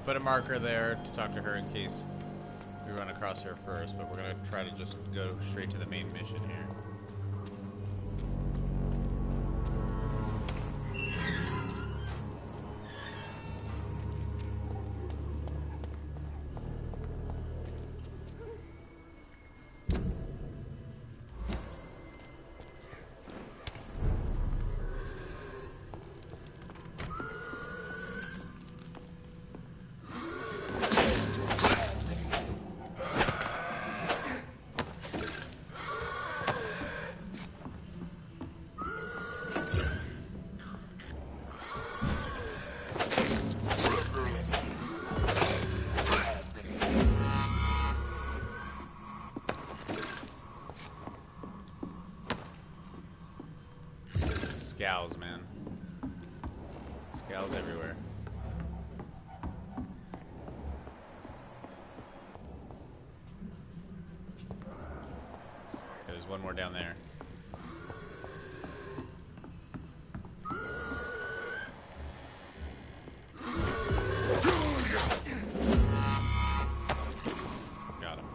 put a marker there to talk to her in case we run across her first, but we're gonna try to just go straight to the main mission here. Scowls, man. Scowls everywhere. There's one more down there. Got him.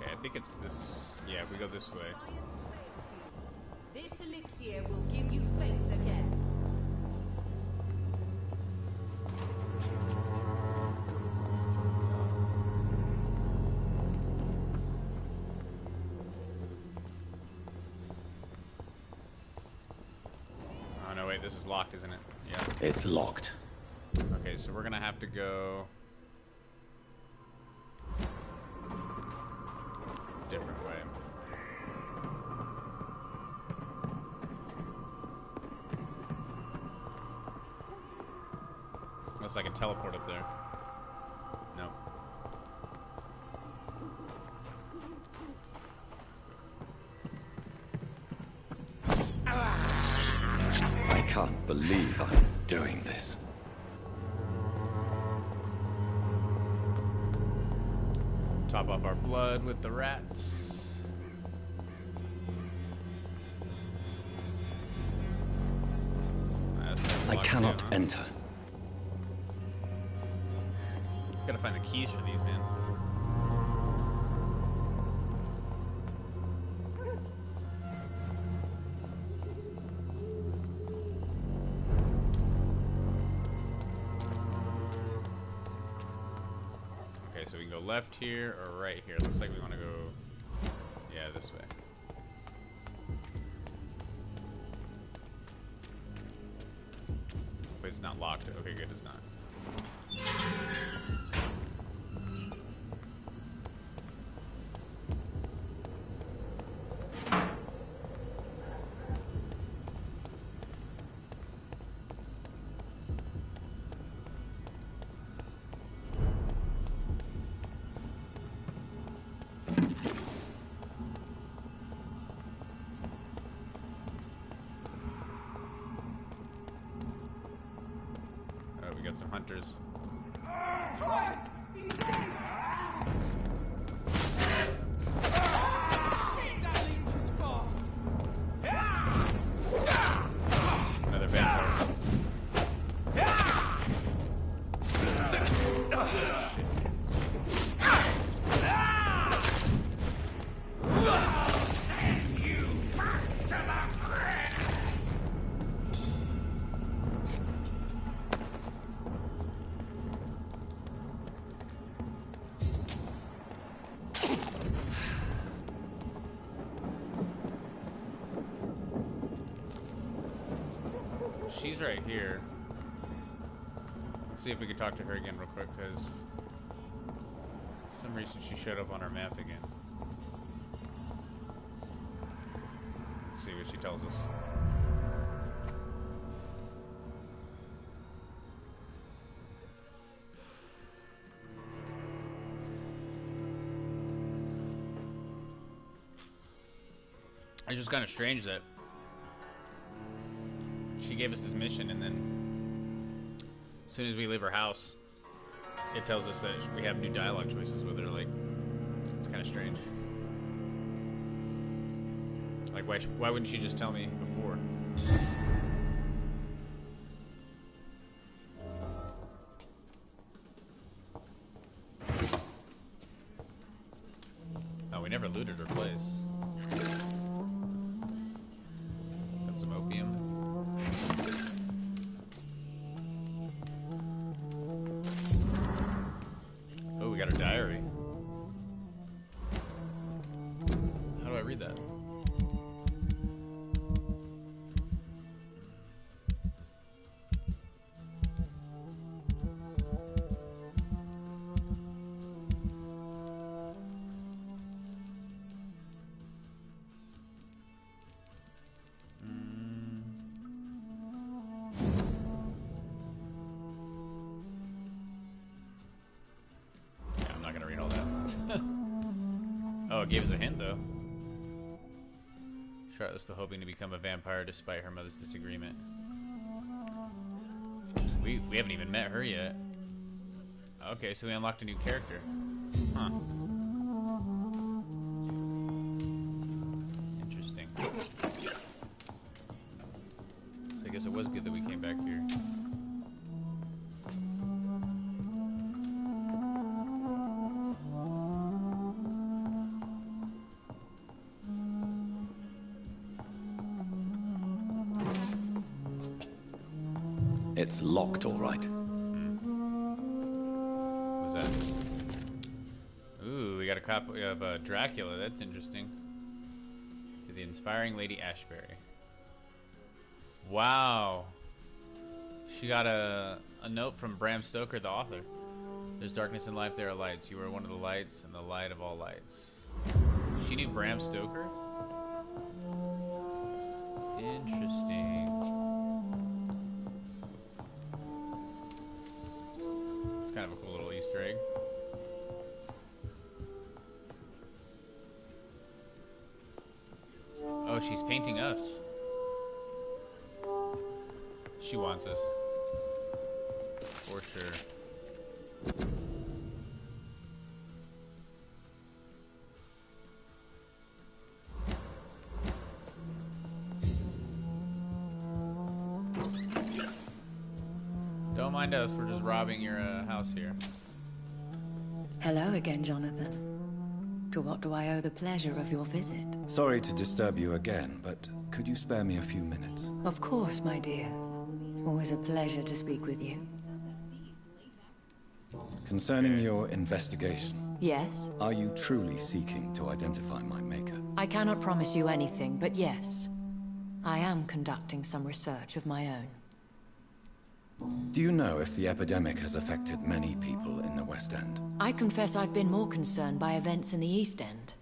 I think it's this. Yeah, we go this way. This elixir will give you faith again. Oh no, wait, this is locked, isn't it? Yeah. It's locked. Okay, so we're gonna have to go different way. Unless I can teleport up there. No. I can't believe I'm doing this. Top off our blood with the rats. I cannot enter. Gotta find the keys for these, man. Okay, so we can go left here or right here. Looks like we want to go, yeah, this way. But it's not locked. Okay, good, it's not. Oh, we got some hunters. Another vampire. She's right here. Let's see if we can talk to her again real quick, because for some reason she showed up on our map again. Let's see what she tells us. It's just kind of strange that she gave us this mission and then As soon as we leave her house, it tells us that we have new dialogue choices with her. Like, it's kind of strange. Like, why wouldn't she just tell me before? Oh, we never looted her place. Got some opium. Oh, we got her diary. How do I read that? Oh, it gave us a hint, though. Charlotte was still hoping to become a vampire despite her mother's disagreement. We haven't even met her yet. Okay, so we unlocked a new character. Huh. Interesting. So I guess it was good that we came back here. It's locked, all right. What's that? Ooh, we got a copy of Dracula. That's interesting. To the inspiring Lady Ashbury. Wow. She got a note from Bram Stoker, the author. There's darkness in life, there are lights. You are one of the lights and the light of all lights. She knew Bram Stoker? Interesting. Kind of a cool little Easter egg. Oh, she's painting us. She wants us. For sure. Don't mind us, we're just robbing your house here. Hello again, Jonathan. To what do I owe the pleasure of your visit? Sorry to disturb you again, but could you spare me a few minutes? Of course, my dear. Always a pleasure to speak with you. Concerning your investigation, Yes? are you truly seeking to identify my maker? I cannot promise you anything, but yes. I am conducting some research of my own. Do you know if the epidemic has affected many people in the West End? I confess I've been more concerned by events in the East End.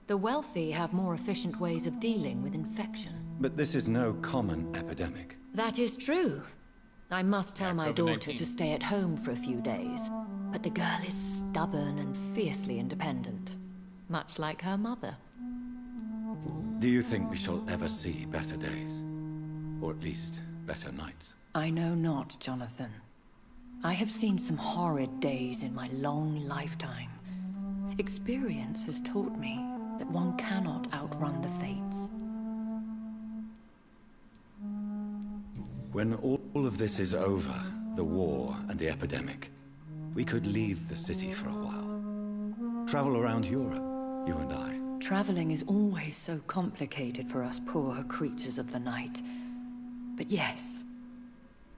The wealthy have more efficient ways of dealing with infection. But this is no common epidemic. That is true. I must tell my daughter COVID-19. to stay at home for a few days. But the girl is stubborn and fiercely independent. Much like her mother. Do you think we shall ever see better days? Or at least, better nights? I know not, Jonathan. I have seen some horrid days in my long lifetime. Experience has taught me that one cannot outrun the fates. When all of this is over, the war and the epidemic, we could leave the city for a while. Travel around Europe, you and I. Traveling is always so complicated for us poor creatures of the night. But yes,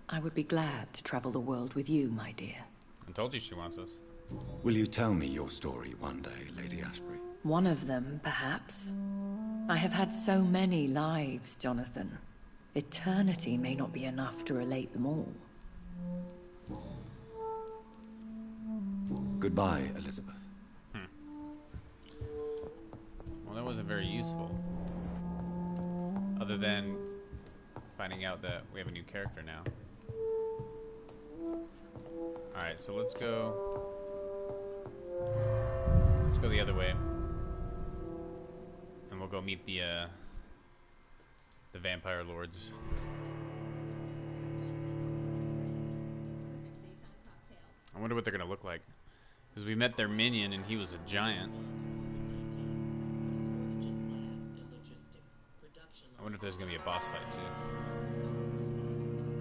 I would be glad to travel the world with you, my dear. I told you she wants us. Will you tell me your story one day, Lady Ashbury? One of them, perhaps. I have had so many lives, Jonathan. Eternity may not be enough to relate them all. Goodbye, Elizabeth. Well, that wasn't very useful. Other than finding out that we have a new character now. Alright, so let's go the other way. And we'll go meet the vampire lords. I wonder what they're gonna look like. Because we met their minion and he was a giant. I wonder if there's gonna be a boss fight too.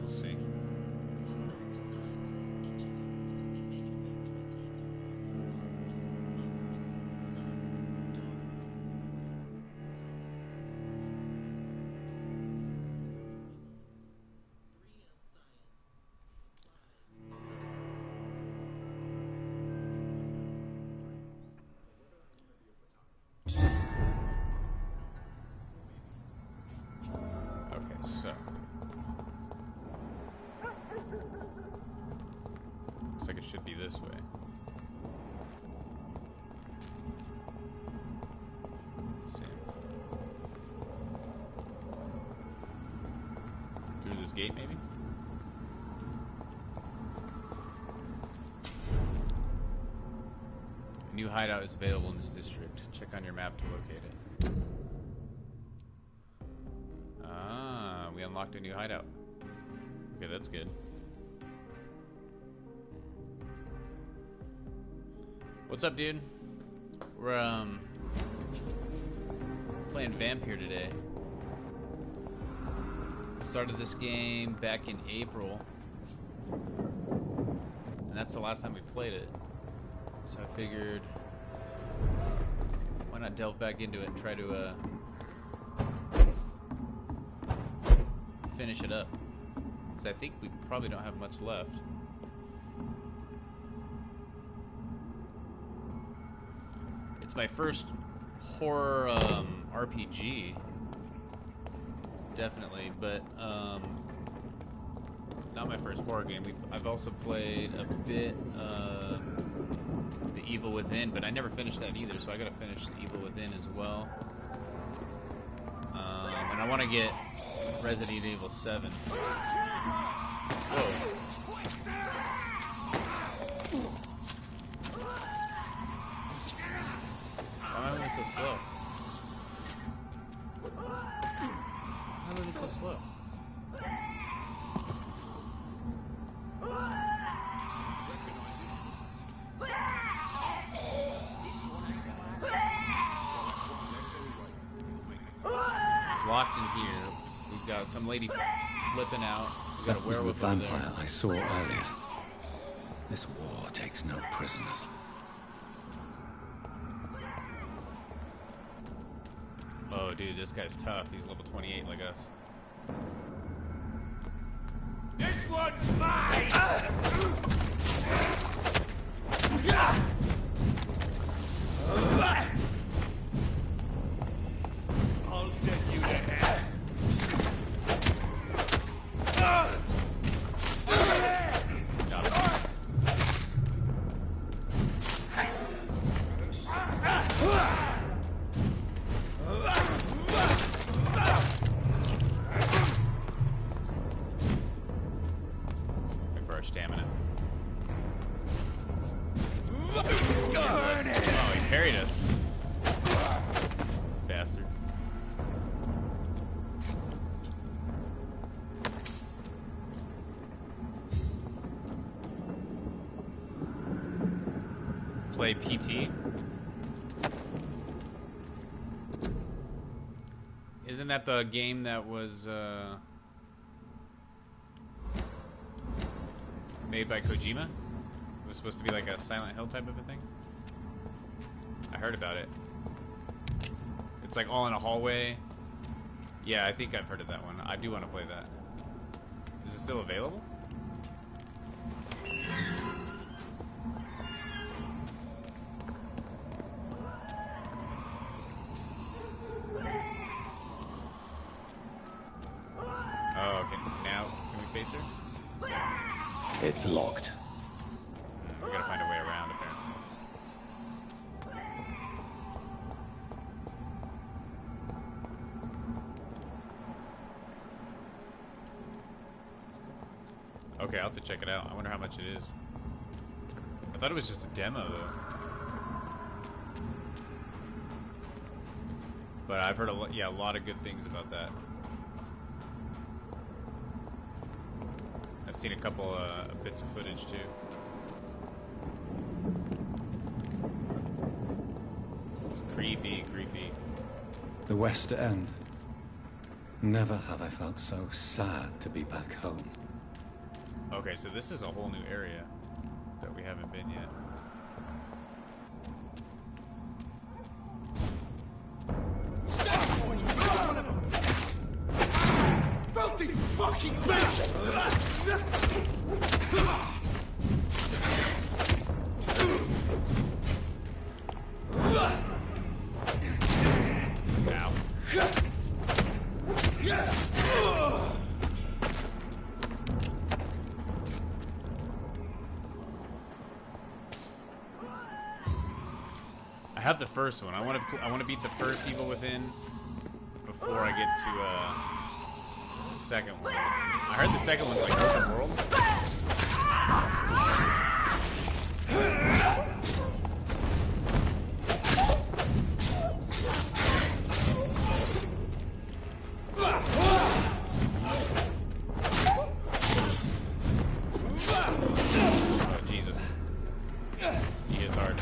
We'll see. This way. Let's see. Through this gate, maybe? A new hideout is available in this district. Check on your map to locate it. Ah, we unlocked a new hideout. Okay, that's good. What's up, dude? We're playing Vampyr today. I started this game back in April, and that's the last time we played it. So I figured, why not delve back into it and try to finish it up? Because I think we probably don't have much left. It's my first horror RPG, definitely, but not my first horror game. I've also played a bit of The Evil Within, but I never finished that either, so I gotta finish The Evil Within as well. And I want to get Resident Evil 7. Whoa. Why am I moving so slow? Why am I moving so slow? It's locked in here. We've got some lady flipping out. We've got That a was the werewolf over vampire there. I saw earlier. This war takes no prisoners. Oh, dude, this guy's tough. He's level 28 like us. This one's mine! I'll send you to hell. Got him. Wait for our stamina. Oh, he parried us. Bastard. Play PT. Isn't that the game that was made by Kojima? It was supposed to be like a Silent Hill type of a thing? I heard about it. It's like all in a hallway. Yeah, I think I've heard of that one. I do want to play that. Is it still available? Oh, okay. Now, can we face her? It's locked. We gotta find a way around, apparently. Okay, I'll have to check it out. I wonder how much it is. I thought it was just a demo, though. But I've heard a lot of good things about that. I've seen a couple bits of footage too. Creepy, creepy. The West End. Never have I felt so sad to be back home. Okay, so this is a whole new area that we haven't been yet. Filthy fucking bitch! Ow. I have the first one. I want to beat the first Evil Within before I get to the second one. I heard the second one's like open world. Oh Jesus. He hits hard.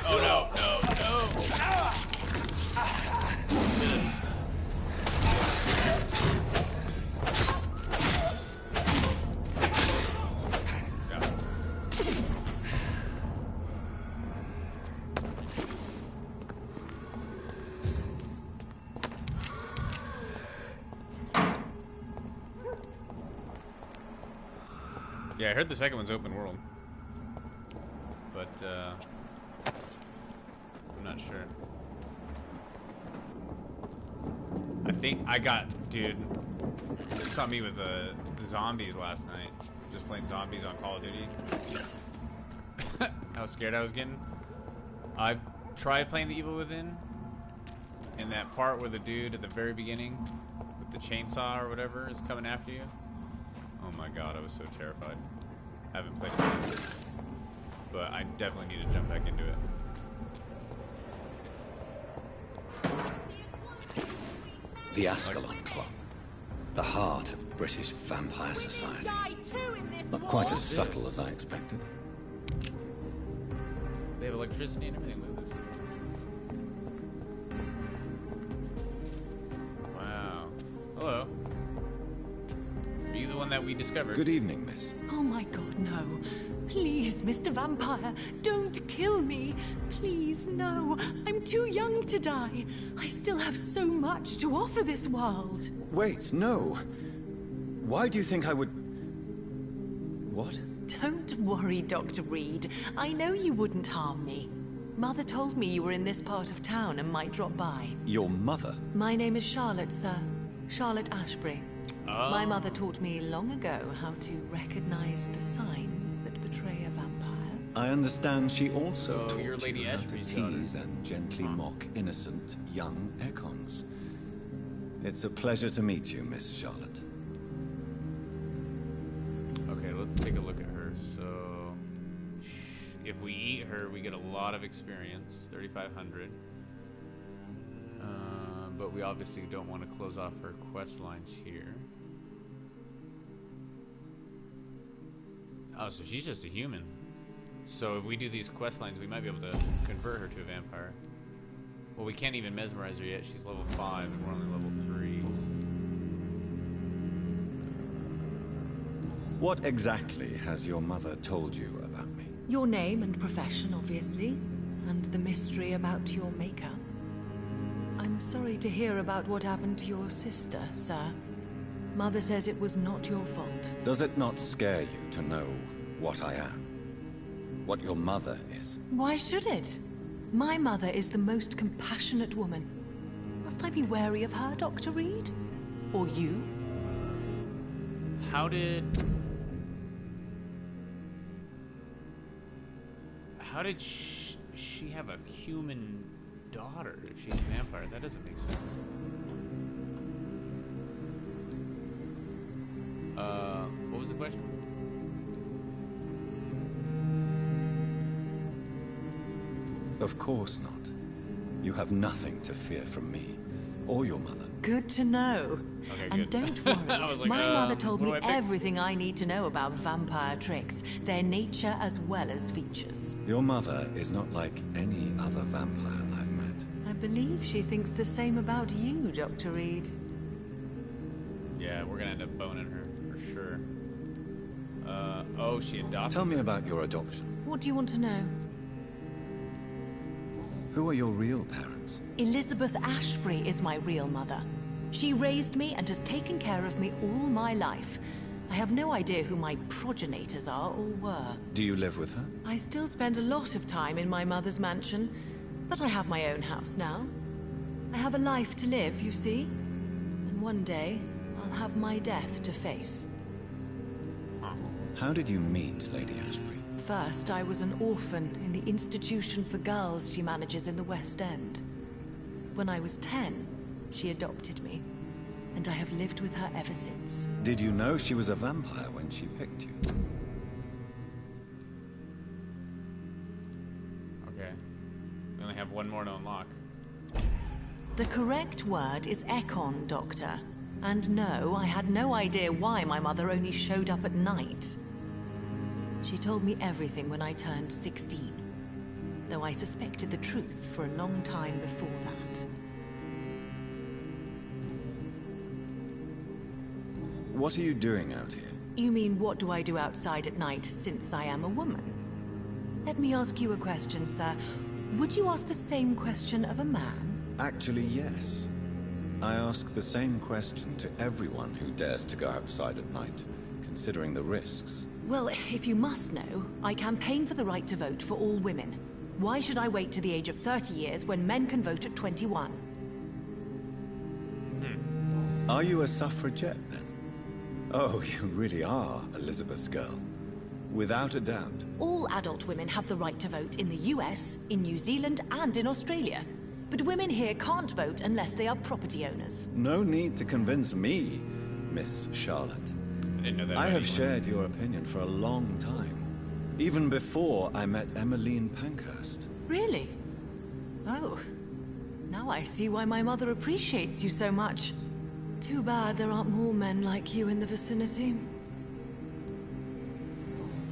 Oh no, no, no. Yeah, I heard the second one's open world. But, I'm not sure. I think I got, dude, you saw me with zombies last night. Just playing zombies on Call of Duty. How scared I was getting. I tried playing the Evil Within, and that part where the dude at the very beginning with the chainsaw or whatever is coming after you. Oh my god, I was so terrified. I haven't played it yet, but I definitely need to jump back into it. The Ascalon Club. The heart of British vampire society. Not quite as subtle as I expected. They have electricity and everything with this. Wow. Hello. Are you the one that we discovered? Good evening, miss. Oh my god, no. Please, Mr. Vampire, don't kill me. Please, no. I'm too young to die. I still have so much to offer this world. Wait, no. Why do you think I would... What? Don't worry, Dr. Reed. I know you wouldn't harm me. Mother told me you were in this part of town and might drop by. Your mother? My name is Charlotte, sir. Charlotte Ashbury. Oh. My mother taught me long ago how to recognize the signs that betray a vampire. I understand she also So taught you're Lady you how to Ashbury's daughter. tease and gently mock innocent young Ekons. It's a pleasure to meet you, Miss Charlotte. Okay, let's take a look at her. So, if we eat her, we get a lot of experience, 3,500. But we obviously don't want to close off her quest lines here. Oh, so she's just a human. So if we do these quest lines, we might be able to convert her to a vampire. Well, we can't even mesmerize her yet. She's level 5 and we're only level 3. What exactly has your mother told you about me? Your name and profession, obviously, and the mystery about your maker. I'm sorry to hear about what happened to your sister, sir. Mother says it was not your fault. Does it not scare you to know what I am? What your mother is? Why should it? My mother is the most compassionate woman. Must I be wary of her, Dr. Reed? Or you? How did she have a human daughter if she's a vampire? That doesn't make sense. What was the question? Of course not. You have nothing to fear from me. or your mother. Good to know. Okay, And good. don't worry, I was like, my mother told what me do I pick? everything I need to know about vampire tricks, their nature as well as features. Your mother is not like any other vampire I've met. I believe she thinks the same about you, Dr. Reed. Yeah, we're gonna end up boning her for sure. Oh, she adopted. Tell me about your adoption. What do you want to know? Who are your real parents? Elizabeth Ashbury is my real mother. She raised me and has taken care of me all my life. I have no idea who my progenitors are or were. Do you live with her? I still spend a lot of time in my mother's mansion, but I have my own house now. I have a life to live, you see. And one day, I'll have my death to face. How did you meet Lady Ashbury? First, I was an orphan in the institution for girls she manages in the West End. When I was 10, she adopted me, and I have lived with her ever since. Did you know she was a vampire when she picked you? Okay. We only have one more to unlock. The correct word is Ekon, Doctor. And no, I had no idea why my mother only showed up at night. She told me everything when I turned 16, though I suspected the truth for a long time before that. What are you doing out here? You mean, what do I do outside at night since I am a woman? Let me ask you a question, sir. Would you ask the same question of a man? Actually, yes. I ask the same question to everyone who dares to go outside at night, considering the risks. Well, if you must know, I campaign for the right to vote for all women. Why should I wait to the age of 30 years when men can vote at 21? Are you a suffragette, then? Oh, you really are Elizabeth's girl. Without a doubt. All adult women have the right to vote in the US, in New Zealand, and in Australia. But women here can't vote unless they are property owners. No need to convince me, Miss Charlotte. I didn't know that. I about have anyone. shared your opinion for a long time. Even before I met Emmeline Pankhurst. Really? Oh. Now I see why my mother appreciates you so much. Too bad there aren't more men like you in the vicinity.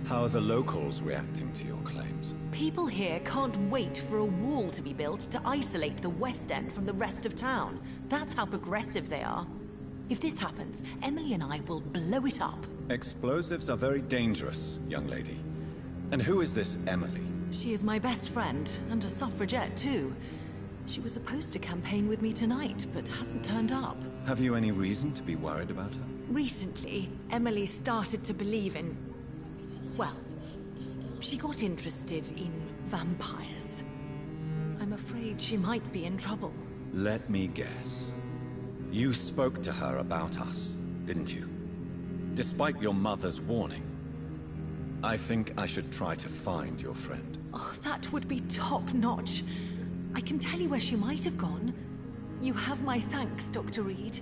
How are the locals reacting to your claims? People here can't wait for a wall to be built to isolate the West End from the rest of town. That's how progressive they are. If this happens, Emily and I will blow it up. Explosives are very dangerous, young lady. And who is this Emily? She is my best friend, and a suffragette too. She was supposed to campaign with me tonight, but hasn't turned up. Have you any reason to be worried about her? Recently, Emily started to believe in... well, she got interested in vampires. I'm afraid she might be in trouble. Let me guess. You spoke to her about us, didn't you? Despite your mother's warning. I think I should try to find your friend. Oh, that would be top-notch. I can tell you where she might have gone. You have my thanks, Dr. Reed.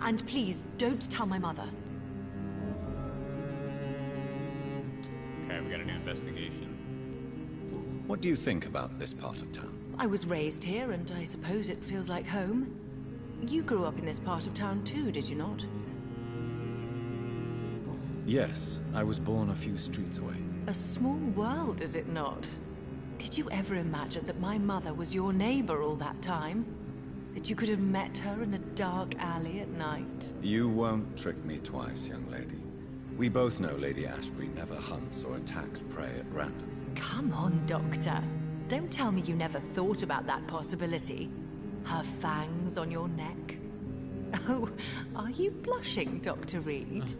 And please, don't tell my mother. Okay, we got a new investigation. What do you think about this part of town? I was raised here, and I suppose it feels like home. You grew up in this part of town too, did you not? Yes, I was born a few streets away. A small world, is it not? Did you ever imagine that my mother was your neighbor all that time? That you could have met her in a dark alley at night? You won't trick me twice, young lady. We both know Lady Ashbury never hunts or attacks prey at random. Come on, Doctor. Don't tell me you never thought about that possibility. Her fangs on your neck. Oh, are you blushing, Dr. Reed?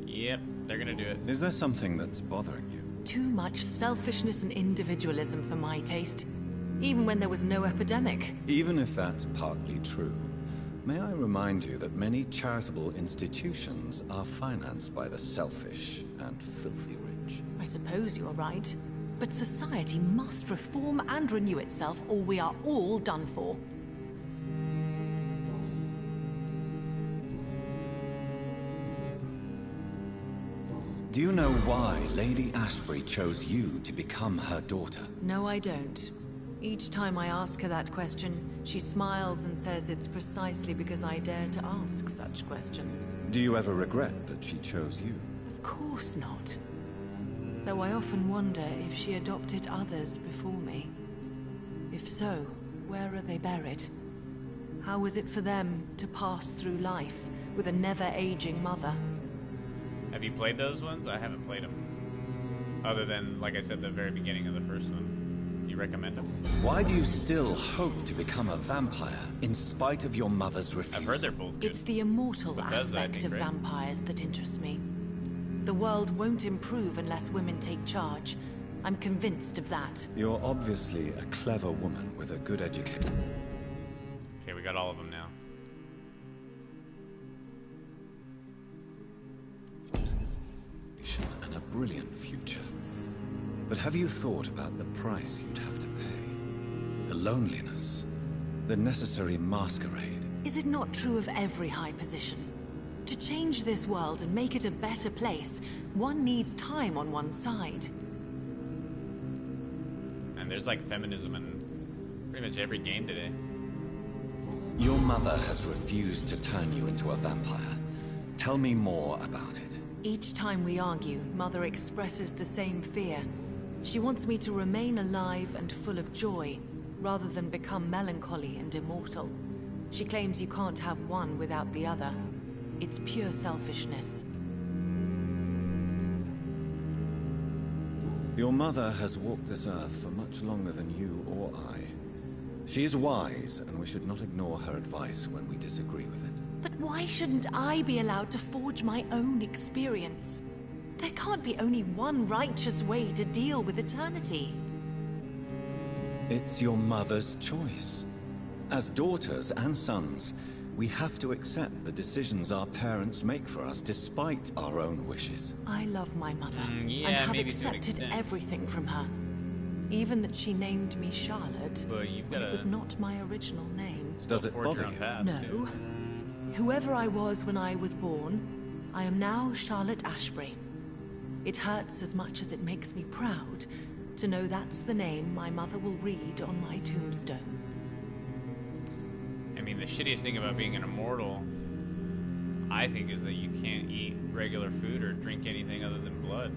Yep, they're gonna do it. Is there something that's bothering you? Too much selfishness and individualism for my taste. Even when there was no epidemic. Even if that's partly true, may I remind you that many charitable institutions are financed by the selfish and filthy rich. I suppose you're right. But society must reform and renew itself, or we are all done for. Do you know why Lady Ashbury chose you to become her daughter? No, I don't. Each time I ask her that question, she smiles and says it's precisely because I dare to ask such questions. Do you ever regret that she chose you? Of course not. Though I often wonder if she adopted others before me. If so, where are they buried? How was it for them to pass through life with a never-aging mother? Have you played those ones? I haven't played them. Other than, like I said, the very beginning of the first one. You recommend them? Why do you still hope to become a vampire, in spite of your mother's refusal? I've heard they're both good. It's the immortal Bethesda, I aspect think, of right? vampires that interests me. The world won't improve unless women take charge. I'm convinced of that. You're obviously a clever woman with a good education. Okay, we got all of them now. And a brilliant future. But have you thought about the price you'd have to pay? The loneliness, the necessary masquerade. Is it not true of every high position? To change this world and make it a better place, one needs time on one's side. And there's like feminism in pretty much every game today. Your mother has refused to turn you into a vampire. Tell me more about it. Each time we argue, Mother expresses the same fear. She wants me to remain alive and full of joy, rather than become melancholy and immortal. She claims you can't have one without the other. It's pure selfishness. Your mother has walked this earth for much longer than you or I. She is wise, and we should not ignore her advice when we disagree with it. But why shouldn't I be allowed to forge my own experience? There can't be only one righteous way to deal with eternity. It's your mother's choice. As daughters and sons, we have to accept the decisions our parents make for us despite our own wishes. I love my mother, yeah, and have maybe to an accepted extent. everything from her. Even that she named me Charlotte, But you've when got it was not my original name. Does it forge your bother own you? path, No. too. Whoever I was when I was born, I am now Charlotte Ashbury. It hurts as much as it makes me proud to know that's the name my mother will read on my tombstone. I mean, the shittiest thing about being an immortal, I think, is that you can't eat regular food or drink anything other than blood.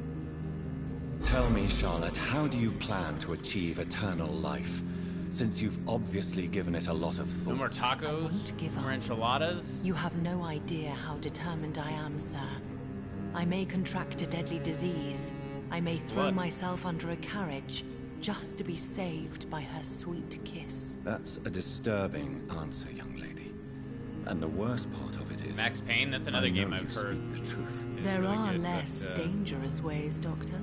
Tell me, Charlotte, how do you plan to achieve eternal life? Since you've obviously given it a lot of thought. No more tacos? won't give No more up. enchiladas? You have no idea how determined I am, sir. I may contract a deadly disease. I may throw What? myself under a carriage just to be saved by her sweet kiss. That's a disturbing answer, young lady. And the worst part of it is... Max Payne? That's another I know game you I've heard. speak the truth. is There really are good, less but, dangerous ways, Doctor.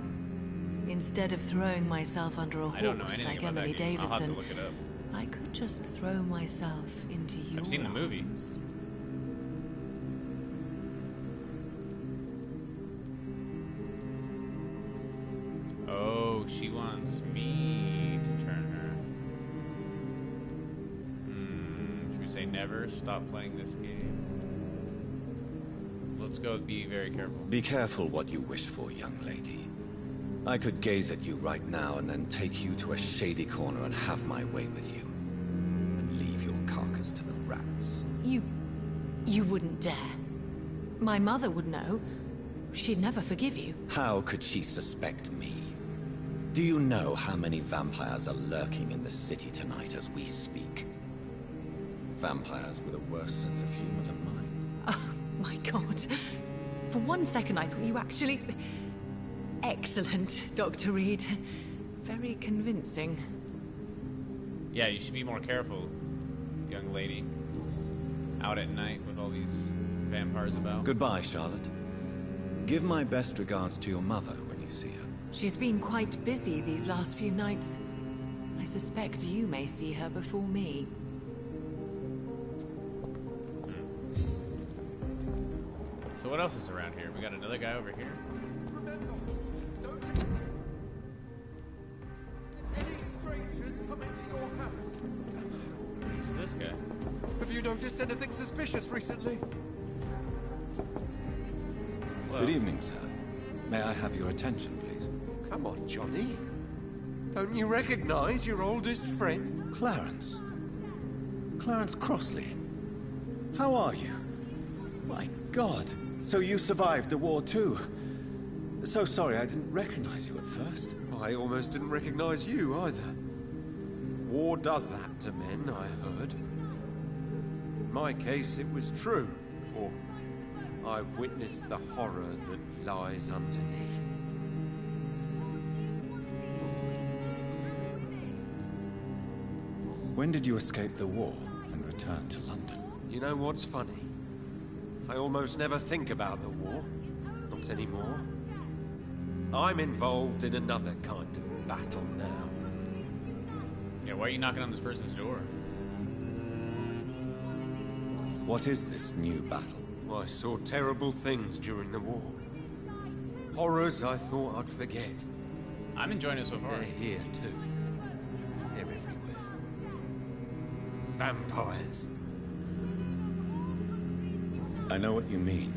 Instead of throwing myself under a I don't know horse anything like about Emily that game. I'll have to Davison, look it up. I could just throw myself into your I've seen the movie. arms. Oh, she wants me to turn her. Should we say never? Stop playing this game. Let's go be very careful. Be careful what you wish for, young lady. I could gaze at you right now and then take you to a shady corner and have my way with you. And leave your carcass to the rats. You wouldn't dare. My mother would know. She'd never forgive you. How could she suspect me? Do you know how many vampires are lurking in the city tonight as we speak? Vampires with a worse sense of humor than mine. Oh, my God. For one second I thought you actually... Excellent, Dr. Reed. Very convincing. Yeah, you should be more careful, young lady. Out at night with all these vampires about. Goodbye, Charlotte. Give my best regards to your mother when you see her. She's been quite busy these last few nights. I suspect you may see her before me. So what else is around here? We got another guy over here. Remember, don't let any strangers come into your house. Who's this guy? Have you noticed anything suspicious recently? Hello. Good evening, sir. May I have your attention, please? Come on, Johnny. Don't you recognize your oldest friend? Clarence. Clarence Crossley. How are you? My God. So you survived the war too. So sorry I didn't recognize you at first. I almost didn't recognize you either. War does that to men, I heard. In my case, it was true, for I witnessed the horror that lies underneath. When did you escape the war and return to London? You know what's funny? I almost never think about the war. Not anymore. I'm involved in another kind of battle now. Yeah, why are you knocking on this person's door? What is this new battle? I saw terrible things during the war. Horrors I thought I'd forget. I'm enjoying it so far. They're here too. They're everywhere. Vampires. I know what you mean.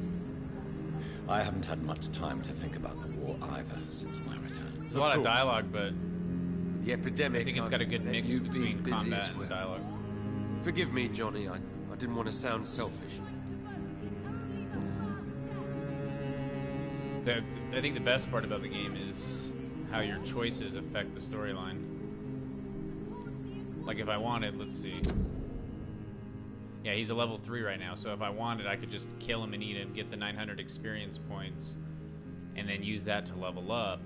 I haven't had much time to think about the war either since my return. There's a lot of dialogue, but the epidemic. I think it's got a good mix between combat and dialogue. Forgive me, Johnny. I didn't want to sound selfish. I think the best part about the game is how your choices affect the storyline. Like if I wanted, let's see. Yeah, he's a level 3 right now, so if I wanted, I could just kill him and eat him, get the 900 experience points, and then use that to level up.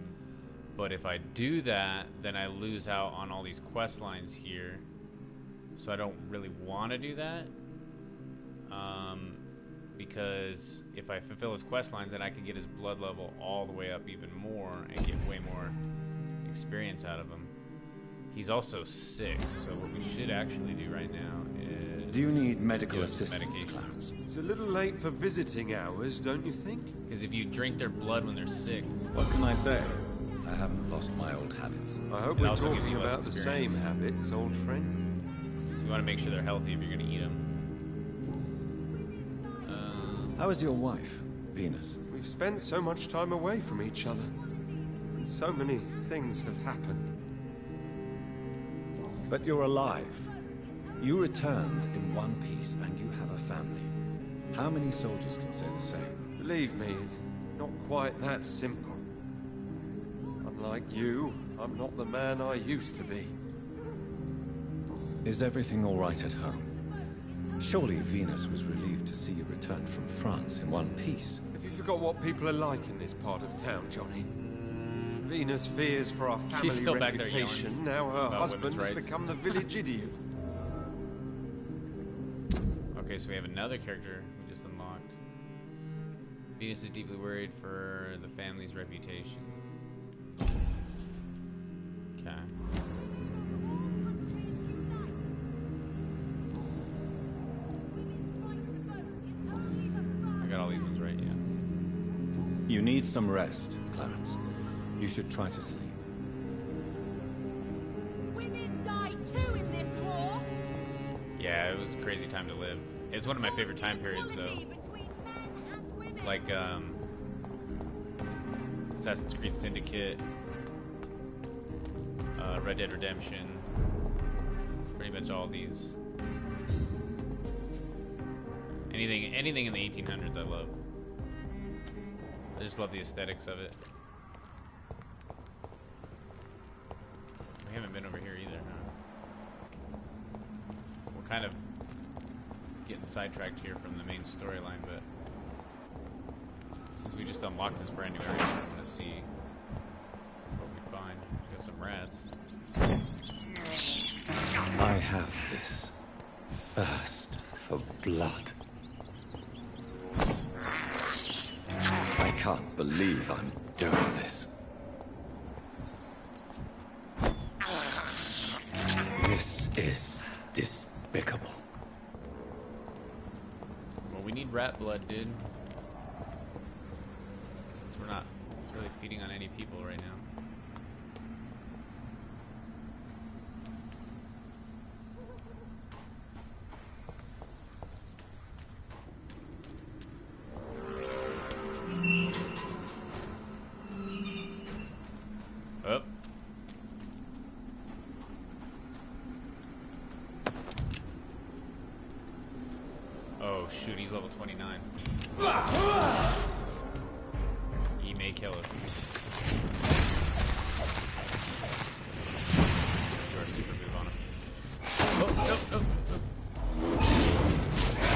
But if I do that, then I lose out on all these quest lines here. So I don't really want to do that. Because if I fulfill his quest lines, then I can get his blood level all the way up even more and get way more experience out of him. He's also sick, so what we should actually do right now is... Do you need medical assistance, Clarence? It's a little late for visiting hours, don't you think? Because if you drink their blood when they're sick... What can I say? I haven't lost my old habits. I hope we're talking about the same habits, old friend. So you want to make sure they're healthy if you're going to eat them. How is your wife, Venus? We've spent so much time away from each other. And so many things have happened. But you're alive. You returned in one piece and you have a family. How many soldiers can say the same? Believe me, it's not quite that simple. Unlike you, I'm not the man I used to be. Is everything all right at home? Surely Venus was relieved to see you return from France in one piece. Have you forgot what people are like in this part of town, Johnny? Venus fears for our family reputation. Now her husband has become the village idiot. Okay, so we have another character we just unlocked. Venus is deeply worried for the family's reputation. Okay. I got all these ones right, yeah. You need some rest, Clarence. You should try to sleep. Women die too in this war. Yeah, it was a crazy time to live. It's one of my favorite time periods, though. Like, Assassin's Creed Syndicate, Red Dead Redemption, pretty much all these. Anything in the 1800s I love. I just love the aesthetics of it. We haven't been over here either, huh? We're kind of getting sidetracked here from the main storyline, but since we just unlocked this brand new area, I want to see what we find. Got some rats. I have this thirst for blood. I can't believe I'm doing this. This is despicable. Well, we need rat blood, dude. Since we're not really feeding on any people right now. Oh shoot, he's level 29. He may kill us. Do our super move on him. Oh, no, no, no.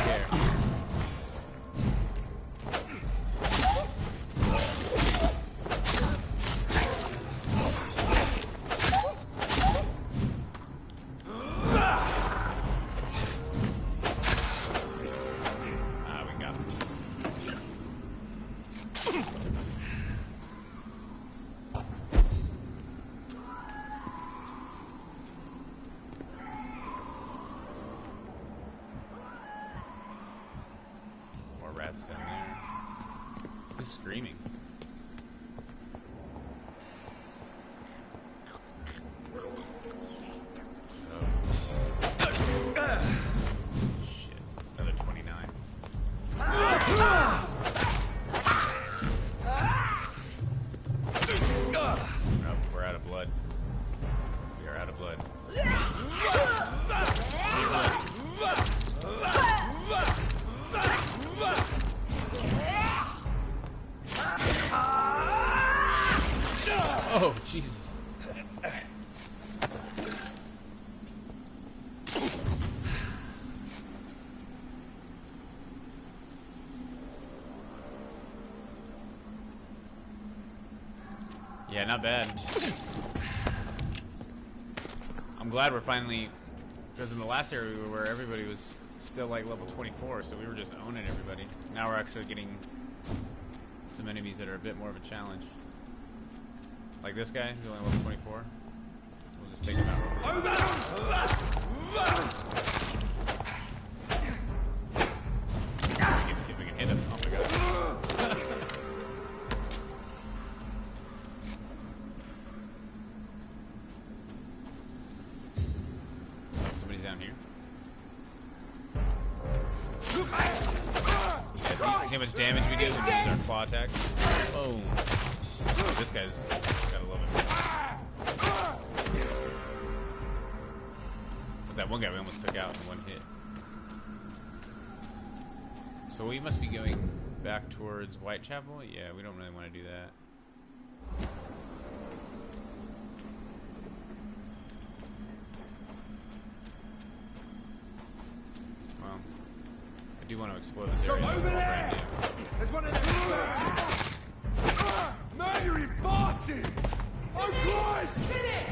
There. We got him. More rats down there. Who's screaming? Shit, another 29. Nope, we're out of blood. We are out of blood. Oh, Jesus. Yeah, not bad. I'm glad we're finally, because in the last area we were where everybody was still like level 24, so we were just owning everybody. Now we're actually getting some enemies that are a bit more of a challenge. Like this guy, who's only level 24. We'll just take him out real quick. See if we can hit him. Oh my god. Somebody's down here. Yeah, see how much damage we do when we use our claw attack? Boom. This guy's gotta love it. But that one guy we almost took out in one hit. So we must be going back towards Whitechapel? Yeah, we don't really want to do that. Well, I do want to explore this area. It's all brand new. There's one of them. Murdery bastard! Oh Christ! Did it!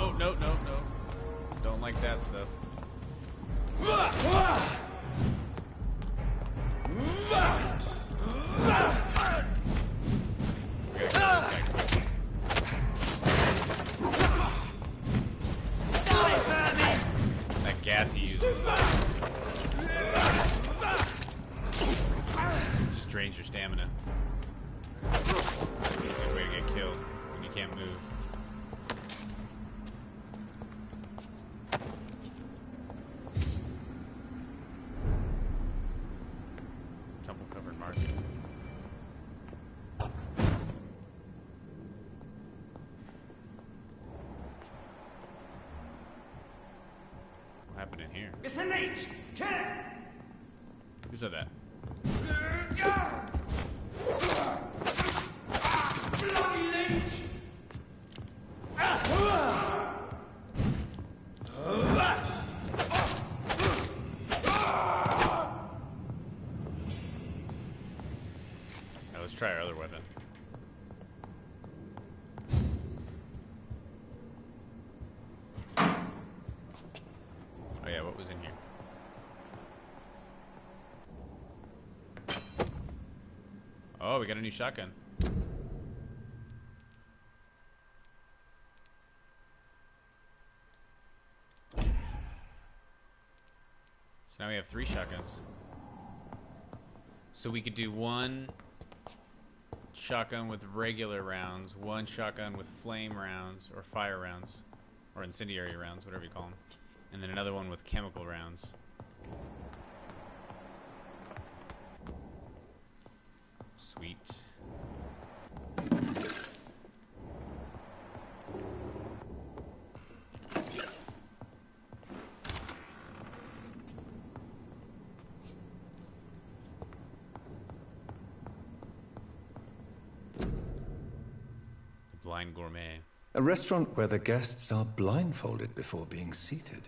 Oh, no, no, no. Don't like that stuff. That gas he uses just drains your stamina. Good way to get killed when you can't move. Temple covered market. What happened in here? It's a leech! Kill it! Who said that? Bloody leech! Now let's try our other weapon. Oh yeah, what was in here? Oh, we got a new shotgun. So now we have 3 shotguns. So we could do 1 shotgun with regular rounds, 1 shotgun with flame rounds, or fire rounds, or incendiary rounds, whatever you call them, and then another one with chemical rounds. Sweet. Blind gourmet. A restaurant where the guests are blindfolded before being seated.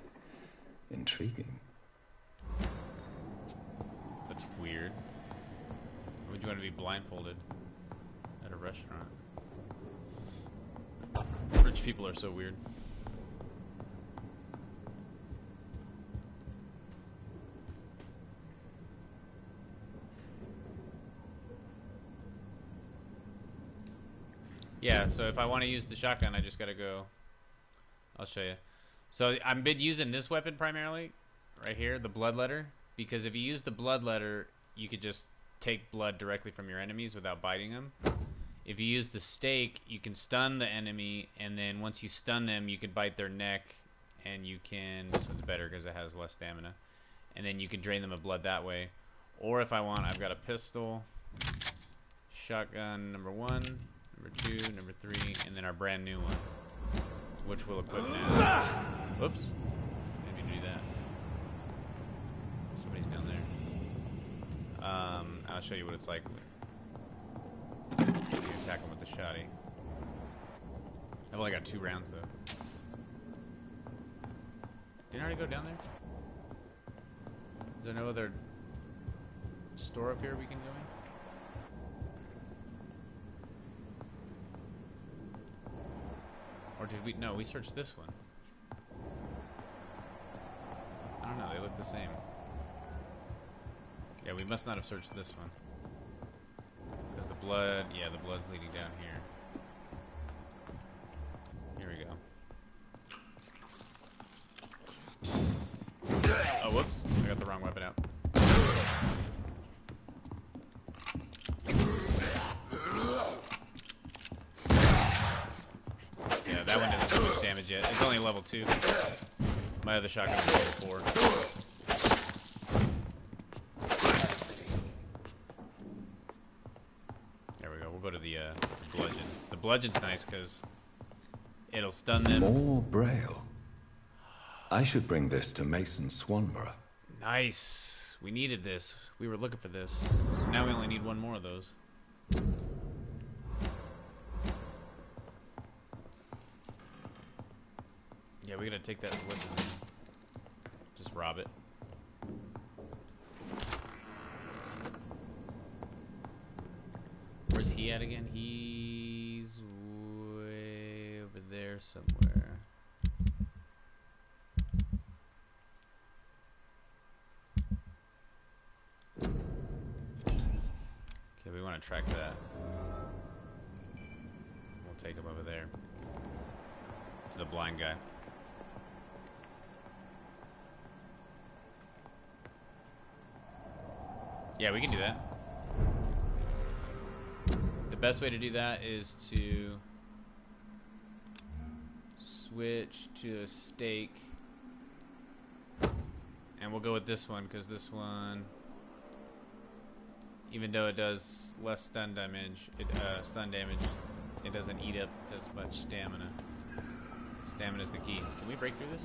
Intriguing. That's weird. Why would you want to be blindfolded at a restaurant? Rich people are so weird. Yeah, so if I want to use the shotgun, I just gotta go. I'll show you. So I've been using this weapon primarily, right here, the bloodletter, because if you use the bloodletter, you could just take blood directly from your enemies without biting them. If you use the stake, you can stun the enemy, and then once you stun them, you can bite their neck, and you can. This one's better because it has less stamina, and then you can drain them of blood that way. Or if I want, I've got a pistol, shotgun number 1. Number 2, number 3, and then our brand new one, which we'll equip now. Whoops. Didn't mean to do that. Somebody's down there. I'll show you what it's like. You attack them with the shotty. I've only got 2 rounds though. Didn't I already go down there? Is there no other store up here we can go in? Or did we? No, we searched this one. I don't know, they look the same. Yeah, we must not have searched this one. Because the blood, yeah, the blood's leading down here. Here we go. Oh, whoops. I got the wrong weapon out. That one doesn't do much damage yet. It's only level 2. My other shotgun is level 4. There we go. We'll go to the bludgeon. The bludgeon's nice because it'll stun them. More Braille. I should bring this to Mason Swanborough. Nice. We needed this. We were looking for this. So now we only need 1 more of those. Yeah, we gotta take that wood. Just rob it. Where's he at again? He's way over there somewhere. Okay, we want to track that. We'll take him over there. To the blind guy. Yeah, we can do that. The best way to do that is to switch to a stake. And we'll go with this one, because this one, even though it does less stun damage, it doesn't eat up as much stamina. Stamina is the key. Can we break through this?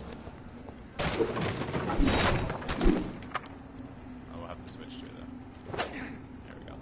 Oh, we'll have to switch to it though. There we go.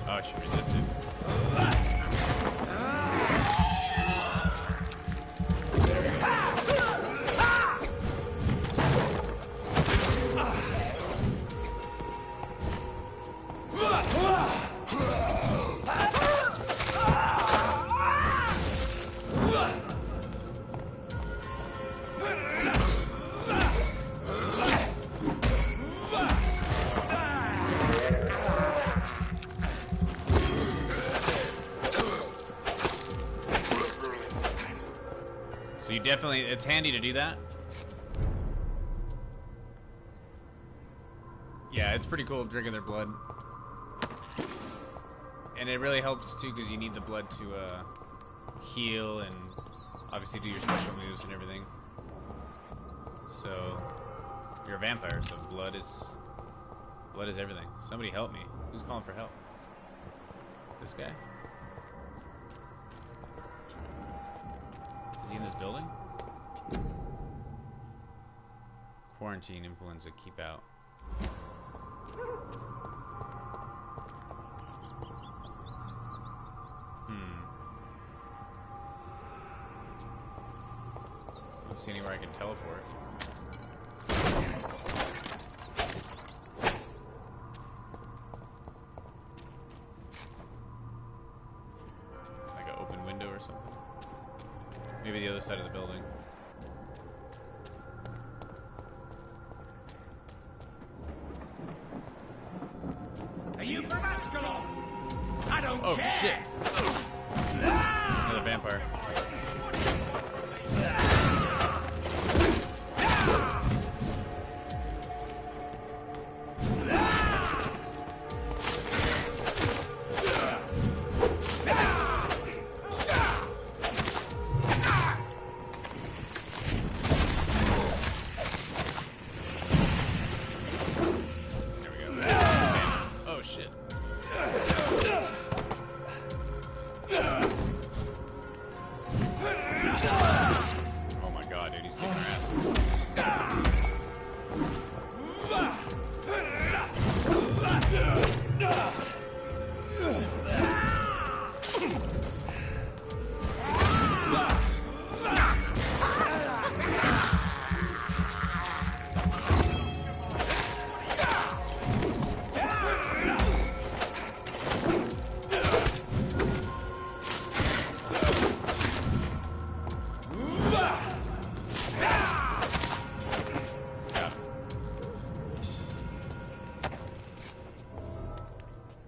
Oh, she resisted. definitely, it's handy to do that. Yeah, it's pretty cool drinking their blood. And it really helps too because you need the blood to heal and obviously do your special moves and everything. So you're a vampire, so blood is everything. Somebody help me. Who's calling for help? This guy? Is he in this building? Quarantine, influenza, keep out. I don't see anywhere I can teleport. Like an open window or something? Maybe the other side of the building. Are you from Ascalon? I don't Oh care. shit! Another vampire.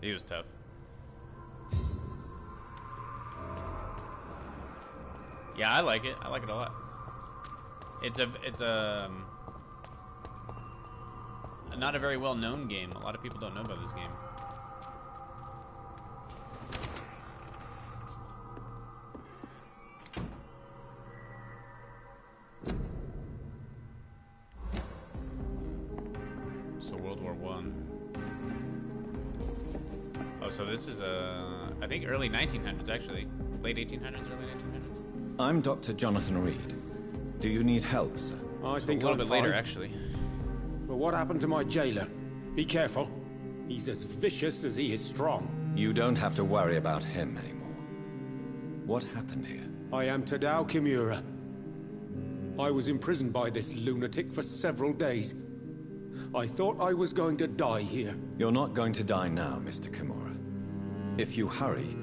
He was tough. Yeah, I like it. I like it a lot. It's a not a very well known game. A lot of people don't know about this game. So World War I. Oh, so this is I think early 1900s actually. Late 1800s, early 1900s. I'm Dr. Jonathan Reed. Do you need help, sir? I So think a little I'm bit later fine. actually. But what happened to my jailer? Be careful. He's as vicious as he is strong. You don't have to worry about him anymore. What happened here? I am Tadao Kimura. I was imprisoned by this lunatic for several days. I thought I was going to die here. You're not going to die now, Mr. Kimura. If you hurry,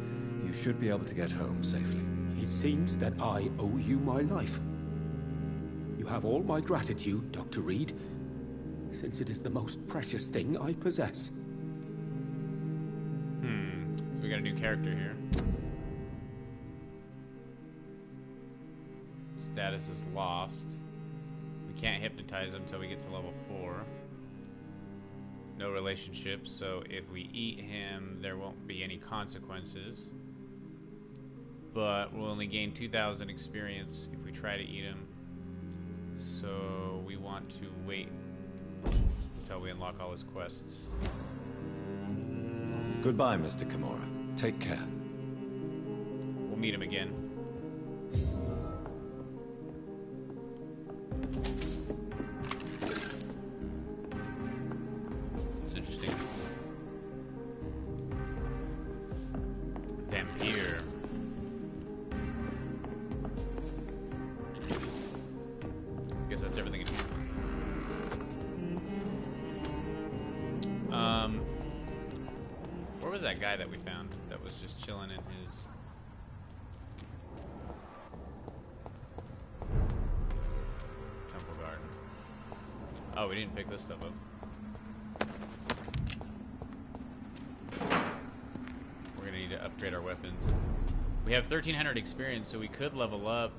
you should be able to get home safely. It seems that I owe you my life. You have all my gratitude, Dr. Reed, since it is the most precious thing I possess. So we got a new character here. Status is lost. We can't hypnotize him until we get to level 4. No relationship, so if we eat him, there won't be any consequences. But we'll only gain 2,000 experience if we try to eat him. So we want to wait until we unlock all his quests. Goodbye, Mr. Kimura. Take care. We'll meet him again. It's interesting. Vampyr. I guess that's everything in here. Where was that guy that we found that was just chilling in his... temple garden? Oh, we didn't pick this stuff up. We're gonna need to upgrade our weapons. We have 1,300 experience, so we could level up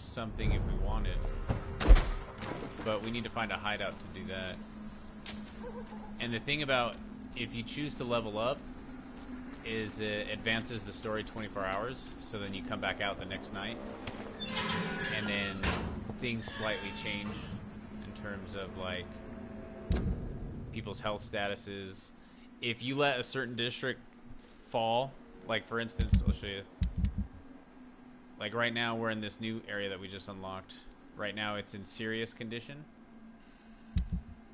something if we wanted. But we need to find a hideout to do that. And the thing about if you choose to level up is it advances the story 24 hours, so then you come back out the next night. And then things slightly change in terms of like people's health statuses. If you let a certain district fall, like for instance, I'll show you. Like right now we're in this new area that we just unlocked. Right now it's in serious condition.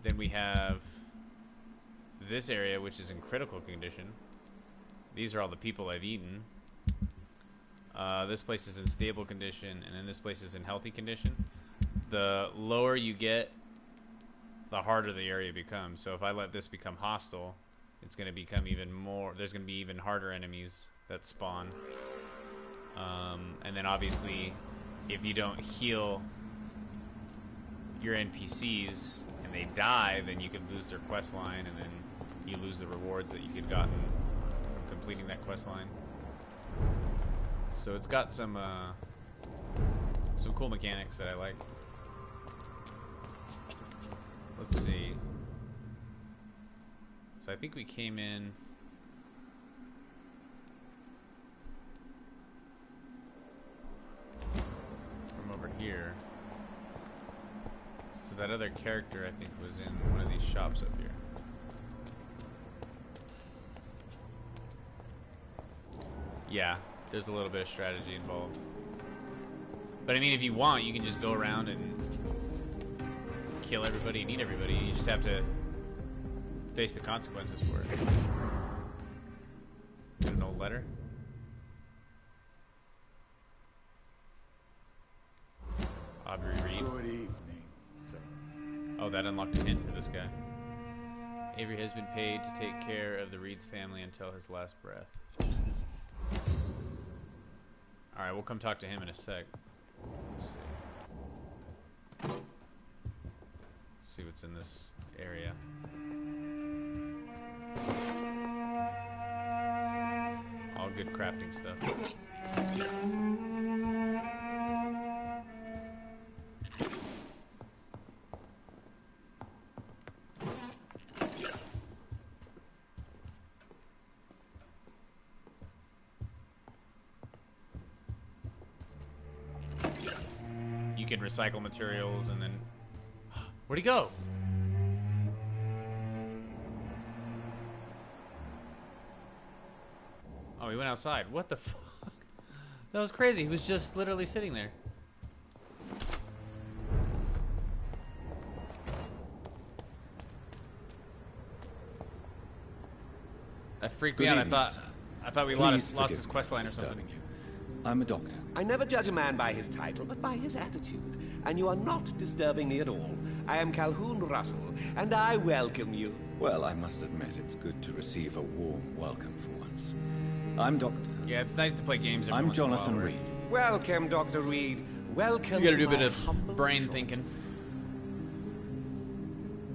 Then we have this area which is in critical condition. These are all the people I've eaten. This place is in stable condition, and then this place is in healthy condition. The lower you get, the harder the area becomes. So if I let this become hostile, it's going to become even more. There's going to be even harder enemies that spawn. And then obviously, if you don't heal your NPCs and they die, then you can lose their quest line, and then you lose the rewards that you could gotten from completing that quest line. So it's got some cool mechanics that I like. Let's see. So I think we came in from over here. So that other character I think was in one of these shops up here. Yeah, there's a little bit of strategy involved. But I mean, if you want, you can just go around and kill everybody and eat everybody. You just have to face the consequences for it. Got an old letter. Aubrey Reed. Good evening, sir. Oh, that unlocked a hint for this guy. Avery has been paid to take care of the Reed's family until his last breath. Alright, we'll come talk to him in a sec. Let's see what's in this area. All good crafting stuff. You can recycle materials and then... Where'd he go? Oh, he went outside. What the fuck? That was crazy. He was just literally sitting there. That freaked me out. I thought we lost his quest line or something. You. I'm a doctor. I never judge a man by his title, but by his attitude. And you are not disturbing me at all. I am Calhoun Russell, and I welcome you. Well, I must admit it's good to receive a warm welcome for once. I'm Doctor. Yeah, it's nice to play games every I'm once in a while, Jonathan right? Reed. Welcome, Dr. Reed. Welcome. You gotta do a to bit my of brain shop. thinking.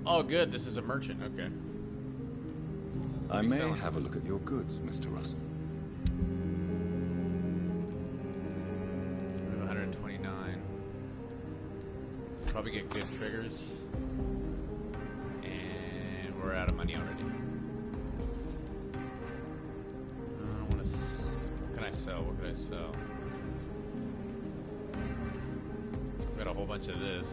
Oh, good. This is a merchant. Okay. I may have a look at your goods, Mr. Russell. We have 129. Probably get good triggers. And we're out of money already. I don't want to... What can I sell? What can I sell? I've got a whole bunch of this.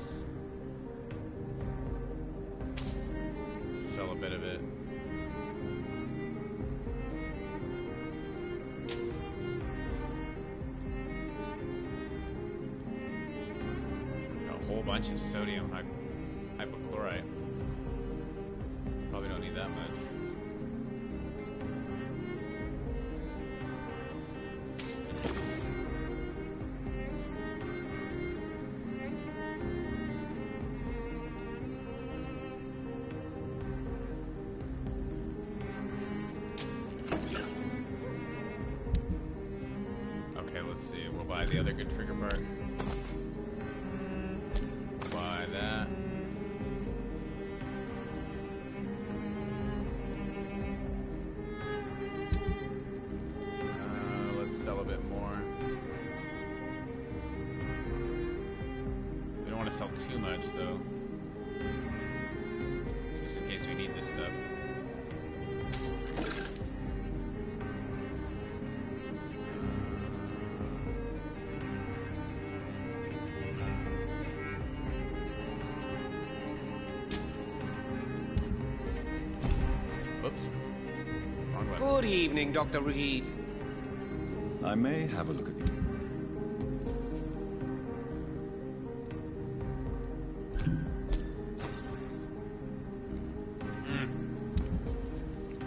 Sell a bit of it. Whole bunch of sodium hypochlorite. Probably don't need that much. Okay, let's see. We'll buy the other good trigger part. Buy that. Let's sell a bit more. want to sell too much, though. Just in case we need this stuff. Whoops. Wrong button. Good evening, Dr. Reed. I may have a look at you.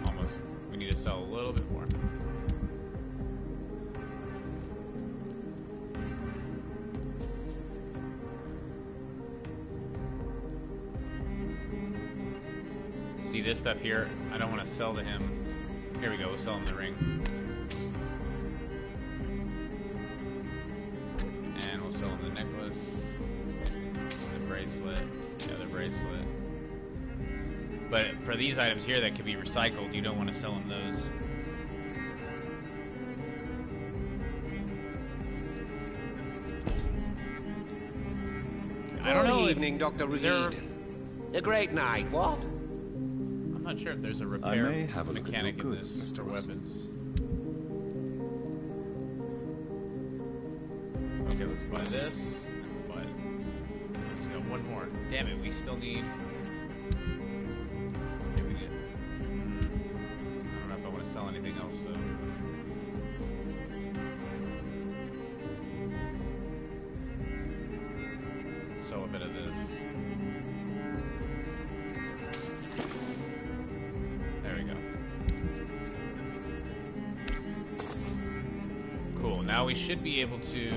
Almost. We need to sell a little bit more. See this stuff here? I don't want to sell to him. Here we go. We'll sell him the ring. And we'll sell him the necklace. The bracelet. The other bracelet. But for these items here that can be recycled, you don't want to sell him those. I don't know. Good evening, Dr. Reed. A great night, what? I'm not sure if there's a I repair may have a look at mechanic your in goods, this Mr. for Russell. weapons. Okay, let's buy this. And we'll buy it. Let's go one more. Damn it, we still need. Okay, we need. I don't know if I want to sell anything else though. Sell a bit of this. There we go. Cool. Now we should be able to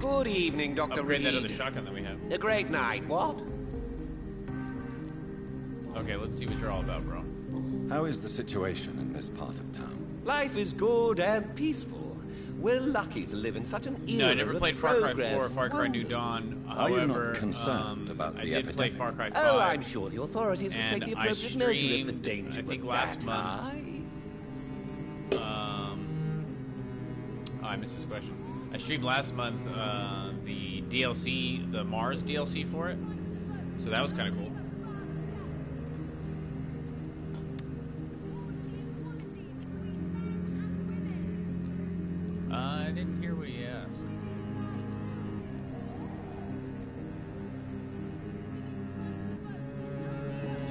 Good evening, Dr. upgrade Reed. that other shotgun that we have. A great night, what? Okay, let's see what you're all about, bro. How is the situation in this part of town? Life is good and peaceful. We're lucky to live in such an era No, I never of played Far Cry 4 or progress. Far Cry New Dawn. Are you However, not concerned about I the did play epidemic? Far Cry 5. Oh, I'm sure the authorities will And take the I appropriate measure if the streamed, danger I think was last that month. high. Oh, I missed this question. I streamed last month the DLC, the Mars DLC for it. So that was kind of cool. I didn't hear what he asked.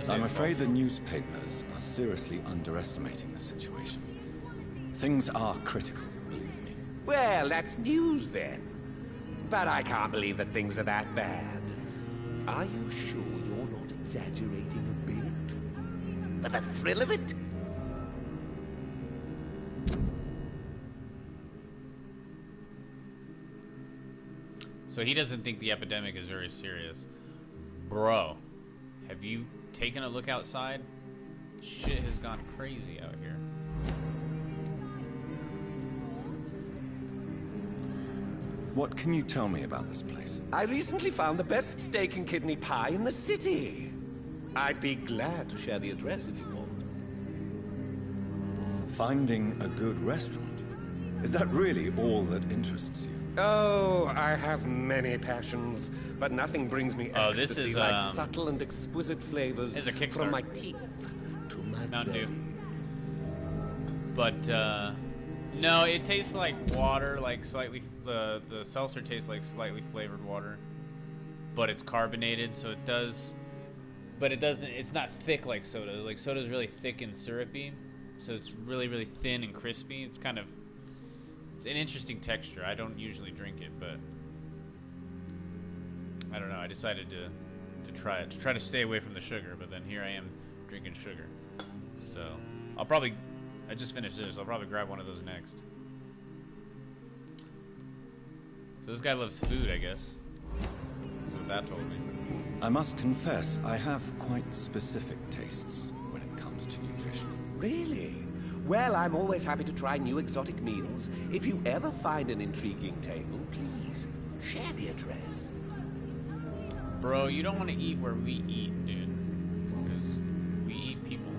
I'm afraid the newspapers are seriously underestimating the situation. Things are critical, believe me. Well, that's news then. But I can't believe that things are that bad. Are you sure you're not exaggerating a bit? For the thrill of it? So he doesn't think the epidemic is very serious. Bro, have you taken a look outside? Shit has gone crazy out here. What can you tell me about this place? I recently found the best steak and kidney pie in the city. I'd be glad to share the address if you want. Finding a good restaurant? Is that really all that interests you? Oh, I have many passions, but nothing brings me Oh, this ecstasy is, like subtle and exquisite flavors There's a Kickstarter. from my teeth to my Mountain Dew. belly. But no, it tastes like water, like slightly. The seltzer tastes like slightly flavored water, but it's carbonated, so it does. But it doesn't. It's not thick like soda. Like soda is really thick and syrupy, so it's really really thin and crispy. It's kind of. It's an interesting texture. I don't usually drink it, but I don't know. I decided to try it, to try to stay away from the sugar. But then here I am drinking sugar. So I'll probably. I just finished this. I'll probably grab one of those next. So this guy loves food, I guess. That's what that told me. I must confess, I have quite specific tastes when it comes to nutrition. Really? Well, I'm always happy to try new exotic meals. If you ever find an intriguing table, please share the address. Bro, you don't want to eat where we eat, dude. Because we eat people.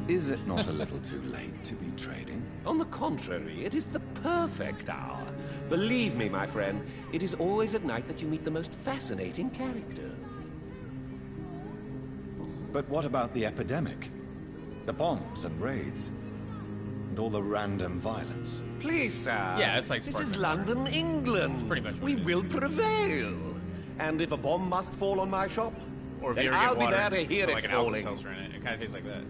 Is it not a little too late to be trading? On the contrary, it is the perfect hour. Believe me, my friend, it is always at night that you meet the most fascinating characters. But what about the epidemic? The bombs and raids? And all the random violence? Please, sir. Yeah, it's like this is Spartan. London, England. It's pretty much what we it is. will prevail. And if a bomb must fall on my shop, Or if then you ever get I'll be water there to and hear put, it like an falling. Alka-Seltzer in it. It kind of tastes like that.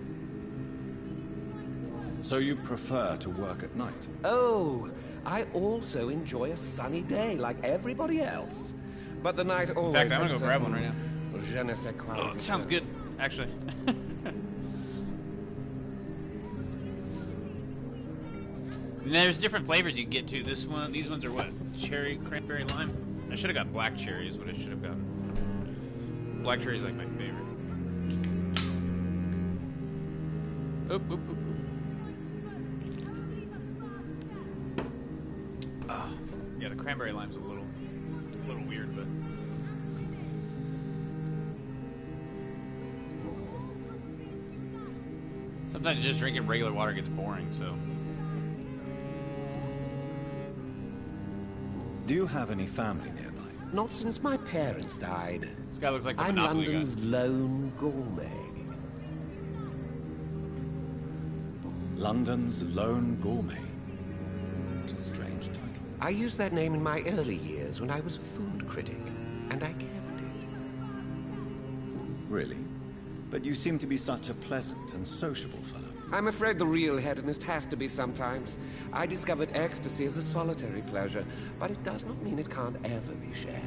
So you prefer to work at night? Oh, I also enjoy a sunny day like everybody else. But the night always In fact, I'm gonna has go a grab one right now. Je ne sais quoi Oh, with it it. sounds good, actually. And there's different flavors you can get too. This one, these ones are what? Cherry, cranberry, lime. I should have got black cherry. Is what I should have gotten. Black cherry is like my favorite. Oop, oop, oop, oop. Oh, yeah, the cranberry lime's a little weird, but. Sometimes just drinking regular water gets boring, so. Do you have any family nearby? Not since my parents died. This guy looks like the I'm Monopoly London's guy. lone gourmet. London's lone gourmet. What a strange title. I used that name in my early years when I was a food critic, and I kept it. Really? But you seem to be such a pleasant and sociable fellow. I'm afraid the real hedonist has to be sometimes. I discovered ecstasy as a solitary pleasure, but it does not mean it can't ever be shared.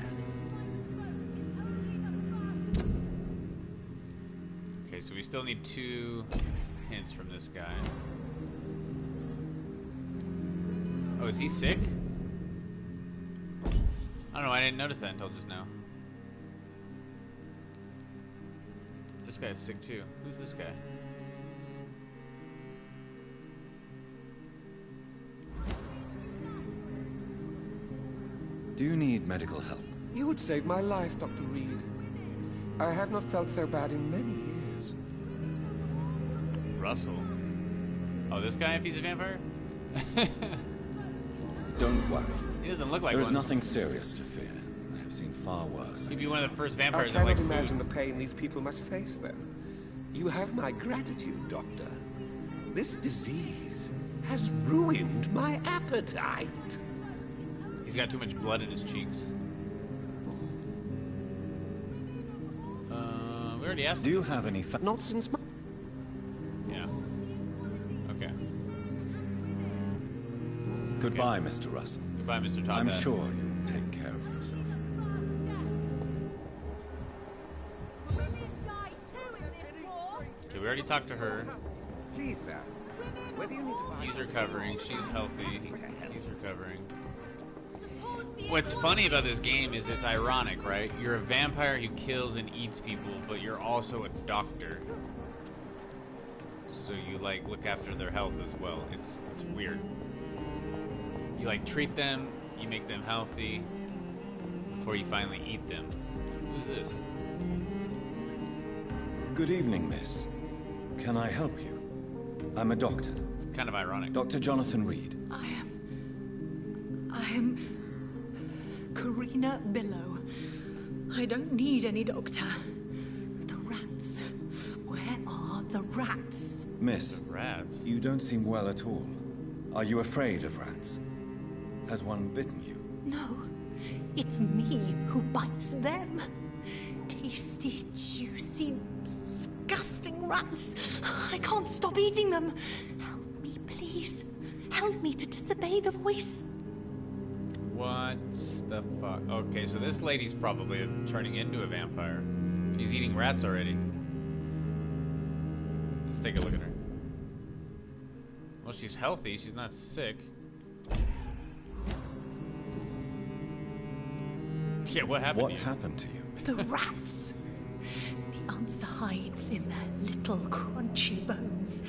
Okay, so we still need 2 hints from this guy. Oh, is he sick? I don't know, I didn't notice that until just now. This guy's sick too. Who's this guy? Do you need medical help? You would save my life, Dr. Reed. I have not felt so bad in many years. Russell. Oh, this guy, if he's a vampire? Don't worry. He doesn't look like There is one. nothing serious to fear. I have seen far worse. He'd be one of the first I vampires that cannot likes imagine food. the pain these people must face, then. You have my gratitude, Doctor. This disease has ruined my appetite. He's got too much blood in his cheeks. We already asked. Do you have any Not since my... Yeah. Okay. Goodbye, Mr. Russell. Goodbye, Mr. Top I'm Hat. sure you'll take care of yourself. Okay, we already talked to her. Please, sir. Whether you need to buy... He's recovering. She's healthy. He's recovering. What's funny about this game is it's ironic, right? You're a vampire who kills and eats people, but you're also a doctor. So you like look after their health as well. It's weird. You like treat them, you make them healthy before you finally eat them. Who's this? Good evening, miss. Can I help you? I'm a doctor. It's kind of ironic. Dr. Jonathan Reed. I am Karina Billow. I don't need any doctor. The rats. Where are the rats? Miss, Rats. you don't seem well at all. Are you afraid of rats? Has one bitten you? No, it's me who bites them. Tasty, juicy, disgusting rats. I can't stop eating them. Help me, please. Help me to disobey the voice. What the fuck? Okay, so this lady's probably turning into a vampire. She's eating rats already. Let's take a look at her. Well, she's healthy. She's not sick. Yeah, what happened What to you? happened to you? The rats. The answer hides in their little crunchy bones.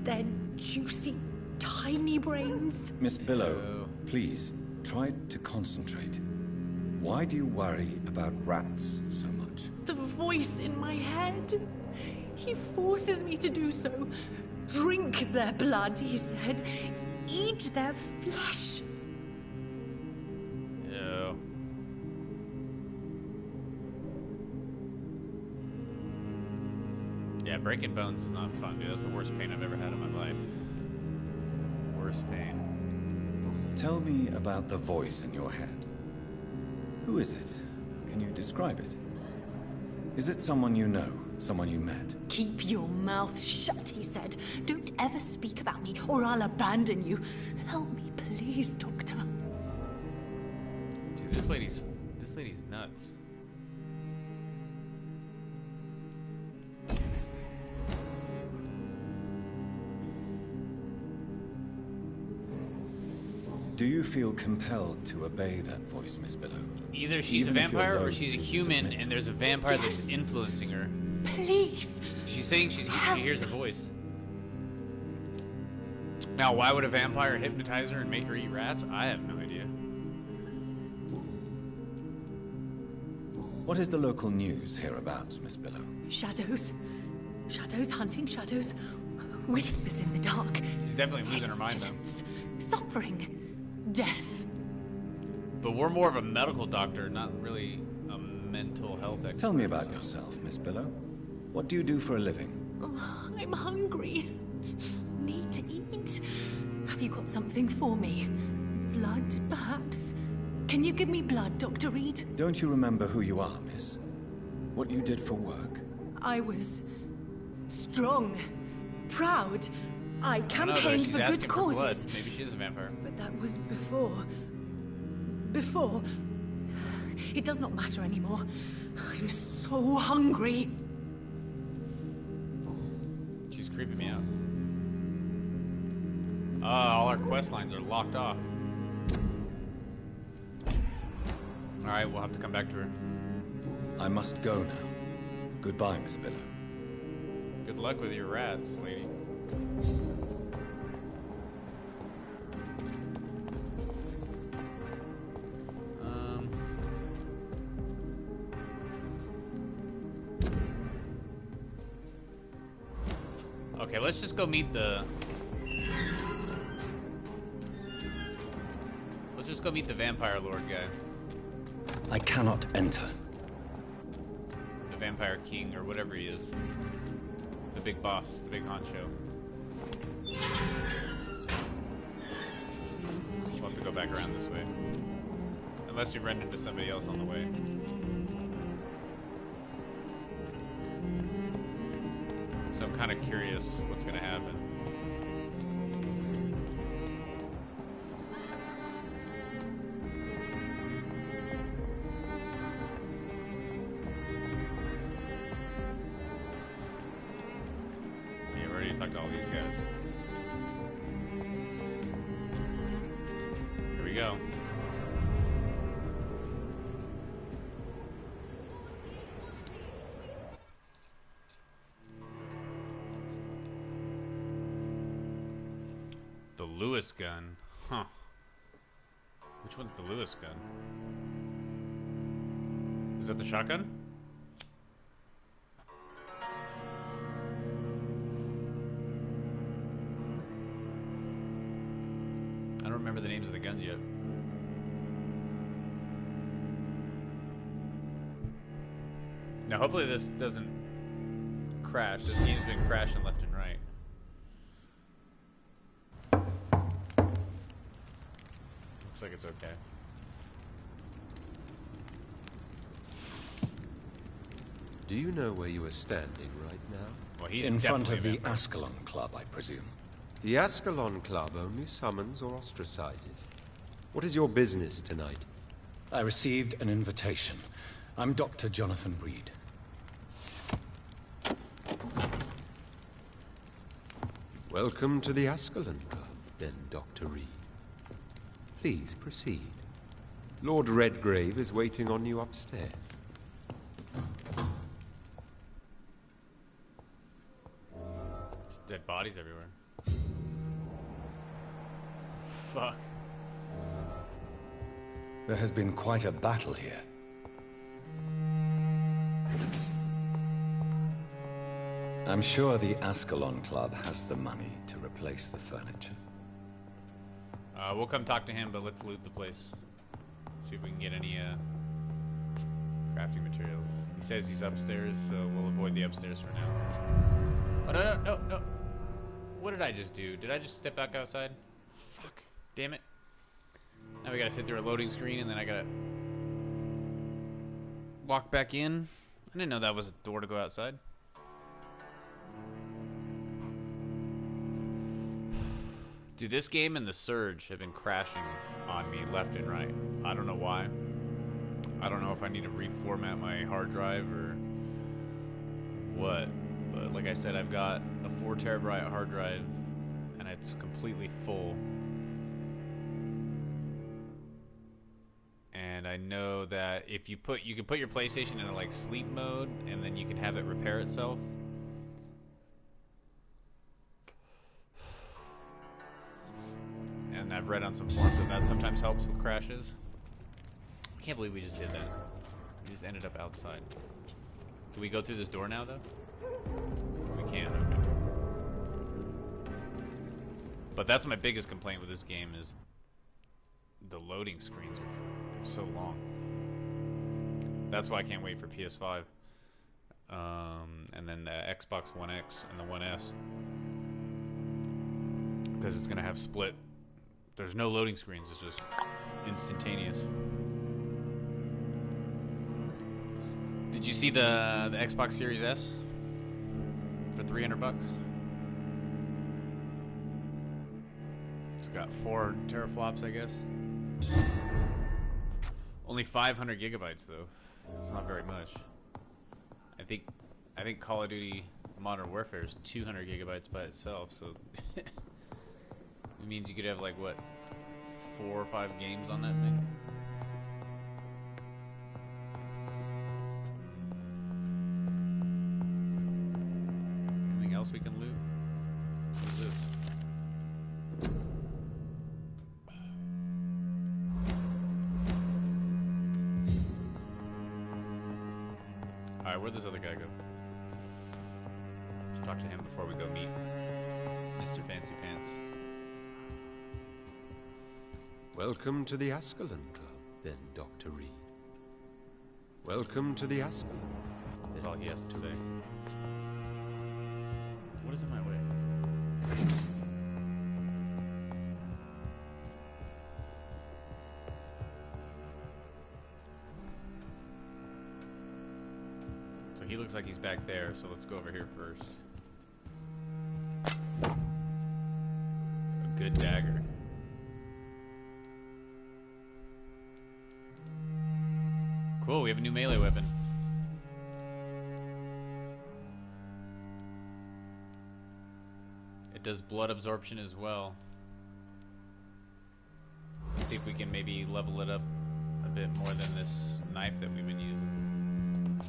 Their juicy, tiny brains. Miss Billow, please, try to concentrate. Why do you worry about rats so much? The voice in my head. He forces me to do so. Drink their blood, he said. Eat their flesh. Ew. Yeah, breaking bones is not fun, dude. That's the worst pain I've ever had in my life. Worst pain. Tell me about the voice in your head. Who is it? Can you describe it? Is it someone you know? Someone you met? Keep your mouth shut, he said. Don't ever speak about me, or I'll abandon you. Help me, please, Doctor. Dude, this lady's nuts. Do you feel compelled to obey that voice, Miss Billow? Either she's Even a if you're vampire or loath she's a to human submit and to there's a it. vampire that's influencing her. Please. She's saying she hears a voice. Now, why would a vampire hypnotize her and make her eat rats? I have no idea. What is the local news hereabouts, Miss Billow? Shadows. Shadows hunting shadows. Whispers in the dark. She's definitely losing her mind, though. Pestilence. Suffering. Death. But we're more of a medical doctor, not really a mental health expert. Tell me about yourself, Miss Billow. What do you do for a living? Oh, I'm hungry. Need to eat. Have you got something for me? Blood, perhaps? Can you give me blood, Dr. Reed? Don't you remember who you are, miss? What you did for work? I was strong, proud. I campaigned for good causes. Maybe she is a vampire. But that was before. Before. It does not matter anymore. I'm so hungry. She's creeping me out. All our quest lines are locked off. Alright, we'll have to come back to her. I must go now. Goodbye, Miss Billow. Good luck with your rats, lady. Okay, let's just go meet the... Let's just go meet the Vampire Lord guy. I cannot enter. The Vampire King, or whatever he is. The big boss, the big honcho. We'll have to go back around this way. Unless we run into somebody else on the way. So I'm kind of curious what's going to happen. Yeah, we already talked to all these guys. Here we go. The Lewis gun. Huh. Which one's the Lewis gun? Is that the shotgun? I don't remember the names of the guns yet. Now, hopefully this doesn't crash. This game's been crashing left and right. Looks like it's okay. Do you know where you are standing right now? Well, he's In front of the definitely a vampire. Ascalon Club, I presume. The Ascalon Club only summons or ostracizes. What is your business tonight? I received an invitation. I'm Dr. Jonathan Reed. Welcome to the Ascalon Club, then, Dr. Reed. Please proceed. Lord Redgrave is waiting on you upstairs. It's dead bodies everywhere. Fuck. There has been quite a battle here. I'm sure the Ascalon Club has the money to replace the furniture. We'll come talk to him, but let's loot the place. See if we can get any crafting materials. He says he's upstairs, so we'll avoid the upstairs for now. Oh, no. What did I just do? Did I just step back outside? Fuck. Damn it. Now we gotta sit through a loading screen, and then I gotta walk back in. I didn't know that was a door to go outside. Dude, this game and the Surge have been crashing on me left and right. I don't know why. I don't know if I need to reformat my hard drive or what. But like I said, I've got a 4 terabyte hard drive and it's completely full. And I know that if you can put your PlayStation in like sleep mode and then you can have it repair itself. And I've read on some forums that sometimes helps with crashes. I can't believe we just did that. We just ended up outside. Can we go through this door now, though? We can, okay. But that's my biggest complaint with this game is the loading screens are so long. That's why I can't wait for PS5. And then the Xbox One X and the One S. Because it's going to have split. There's no loading screens, it's just instantaneous. Did you see the Xbox Series S for $300? It's got 4 teraflops, I guess. Only 500 gigabytes though. It's not very much. I think Call of Duty Modern Warfare is 200 gigabytes by itself, so it means you could have like what, 4 or 5 games on that thing. Anything else we can loot? What is this? Alright, where'd this other guy go? Let's talk to him before we go meet Mr. Fancy Pants. Welcome to the Ascalon Club, then, Dr. Reed. Welcome to the Ascalon. That's all he has to say. What is in my way? So he looks like he's back there, so let's go over here first. A good dagger. Cool, we have a new melee weapon. It does blood absorption as well. Let's see if we can maybe level it up a bit more than this knife that we've been using.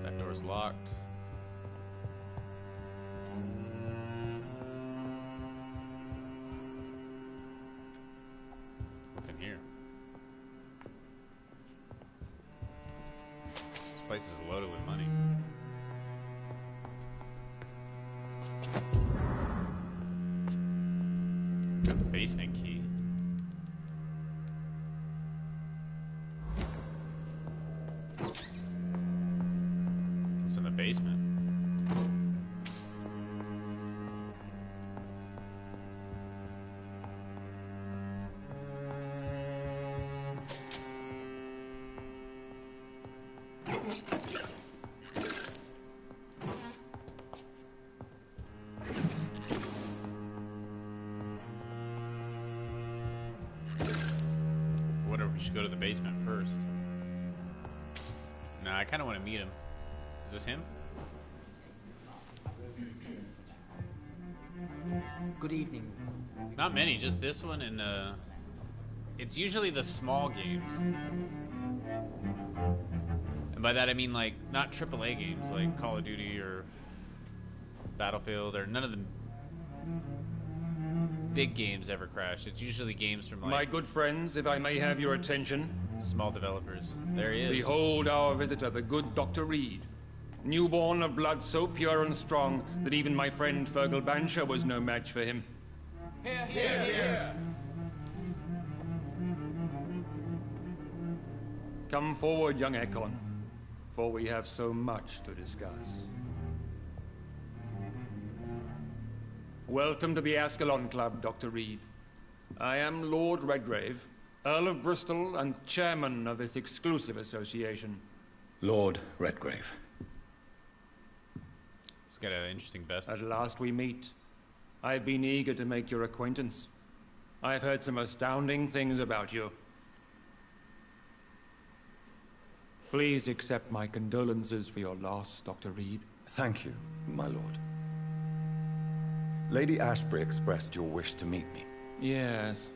That door's locked. What's in here? This place is loaded with money. Got the basement key. What's in the basement? Go to the basement first. Nah, I kind of want to meet him. Is this him? Good evening. Not many, just this one and it's usually the small games. And by that I mean like not AAA games like Call of Duty or Battlefield or none of the big games ever crash. It's usually games from like... My good friends, if I may have your attention. Small developers. There he is. Behold our visitor, the good Dr. Reed. Newborn of blood so pure and strong that even my friend Fergal Bansher was no match for him. Come forward, young Ekon, for we have so much to discuss. Welcome to the Ascalon Club, Dr. Reed. I am Lord Redgrave, Earl of Bristol and chairman of this exclusive association. Lord Redgrave. He's got an interesting vest. At last we meet. I've been eager to make your acquaintance. I've heard some astounding things about you. Please accept my condolences for your loss, Dr. Reed. Thank you, my lord. Lady Ashbury expressed your wish to meet me. Yes.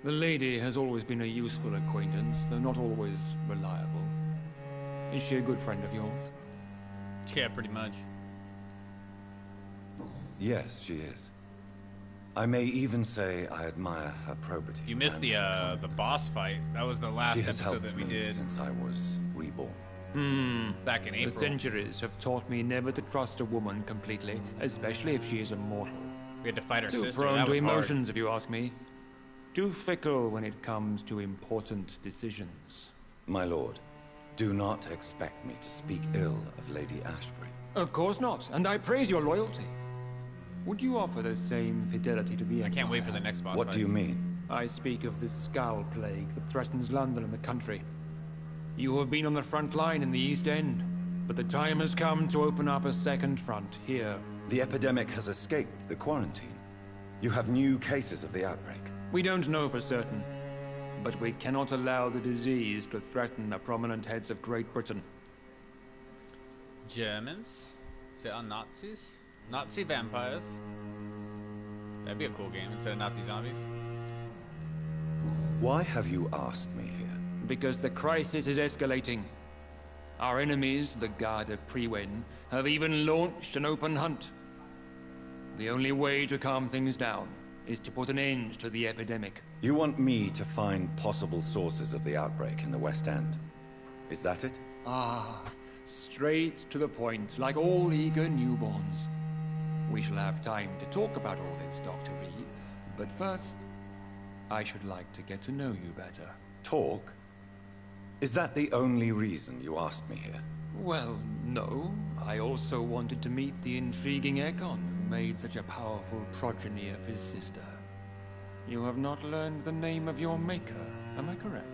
The lady has always been a useful acquaintance, though not always reliable. Is she a good friend of yours? Yeah, pretty much. Yes, she is. I may even say I admire her probity. You missed and her the boss fight. That was the last She has episode helped that we me did since I was reborn. back in The April. centuries have taught me never to trust a woman completely, especially if she is immortal. We had to fight our Too sister. prone That to was hard. emotions, if you ask me. Too fickle when it comes to important decisions. My lord, do not expect me to speak ill of Lady Ashbury. Of course not, and I praise your loyalty. Would you offer the same fidelity to the I can't wait for the Empire? next boss What fight. do you mean? I speak of the Skull Plague that threatens London and the country. You have been on the front line in the East End, but the time has come to open up a second front here. The epidemic has escaped the quarantine. You have new cases of the outbreak. We don't know for certain, but we cannot allow the disease to threaten the prominent heads of Great Britain. Germans? Set on Nazis? Nazi vampires? That'd be a cool game instead of Nazi zombies. Why have you asked me here? Because the crisis is escalating. Our enemies, the Garda Priwen, have even launched an open hunt. The only way to calm things down is to put an end to the epidemic. You want me to find possible sources of the outbreak in the West End. Is that it? Ah, straight to the point, like all eager newborns. We shall have time to talk about all this, Dr. Reed. But first, I should like to get to know you better. Talk? Is that the only reason you asked me here? Well, no. I also wanted to meet the intriguing Ekon, who made such a powerful progeny of his sister. You have not learned the name of your maker, am I correct?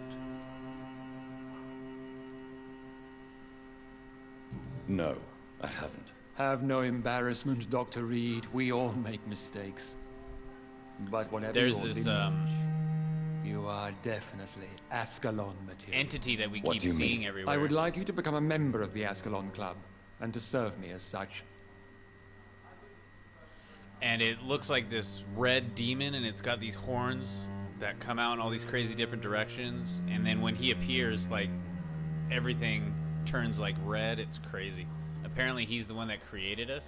No, I haven't. Have no embarrassment, Dr. Reed. We all make mistakes. But whatever There's your this, lineage, you are definitely Ascalon material. Entity that we What keep do you seeing mean? everywhere. I would like you to become a member of the Ascalon Club, and to serve me as such. And it looks like this red demon, and it's got these horns that come out in all these crazy different directions. And then when he appears, like, everything turns like red. It's crazy. Apparently he's the one that created us.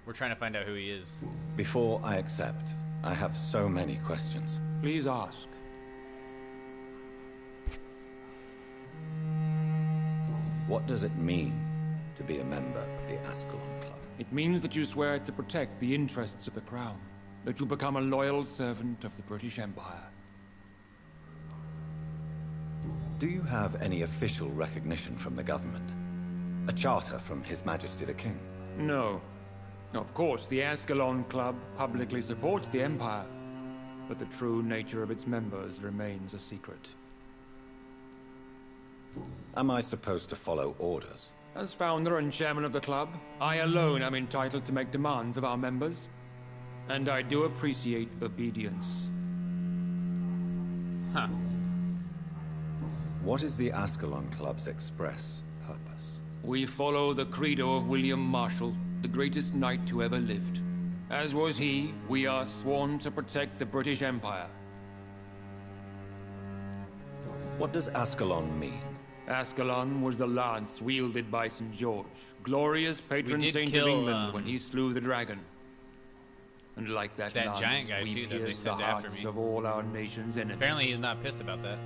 We're trying to find out who he is. Before I accept, I have so many questions. Please ask. What does it mean to be a member of the Ascalon Club? It means that you swear to protect the interests of the Crown, that you become a loyal servant of the British Empire. Do you have any official recognition from the government? A charter from His Majesty the King? No. Of course, the Ascalon Club publicly supports the Empire, but the true nature of its members remains a secret. Am I supposed to follow orders? As founder and chairman of the club, I alone am entitled to make demands of our members, and I do appreciate obedience. Huh. What is the Ascalon Club's express purpose? We follow the credo of William Marshall, the greatest knight who ever lived. As was he, we are sworn to protect the British Empire. What does Ascalon mean? Ascalon was the lance wielded by St. George, glorious patron did saint kill, of England when he slew the dragon. And like that lance, giant guy, we too, that they pierce the sent after hearts me. of all our nation's enemies. Apparently he's not pissed about that.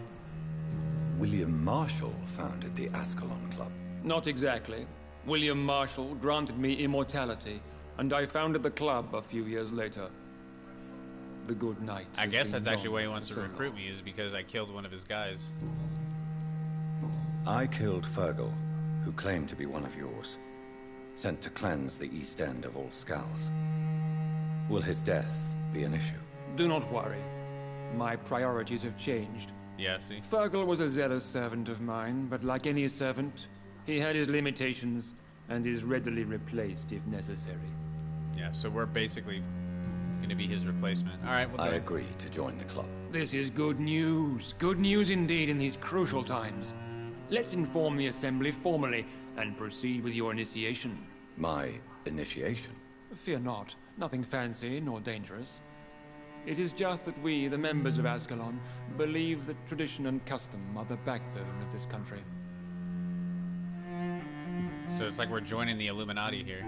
William Marshall founded the Ascalon Club. Not exactly. William Marshall granted me immortality, and I founded the club a few years later. The good knight. I guess that's actually why he wants to so recruit long. me, is because I killed one of his guys. I killed Fergal, who claimed to be one of yours. Sent to cleanse the East End of all skulls. Will his death be an issue? Do not worry. My priorities have changed. Yeah, see? Fergal was a zealous servant of mine, but like any servant, he had his limitations and is readily replaced if necessary. Yeah, so we're basically gonna be his replacement. Alright, well, I agree to join the club. This is good news. Good news indeed in these crucial times. Let's inform the Assembly formally and proceed with your initiation. My initiation? Fear not. Nothing fancy nor dangerous. It is just that we, the members of Ascalon, believe that tradition and custom are the backbone of this country. So it's like we're joining the Illuminati here.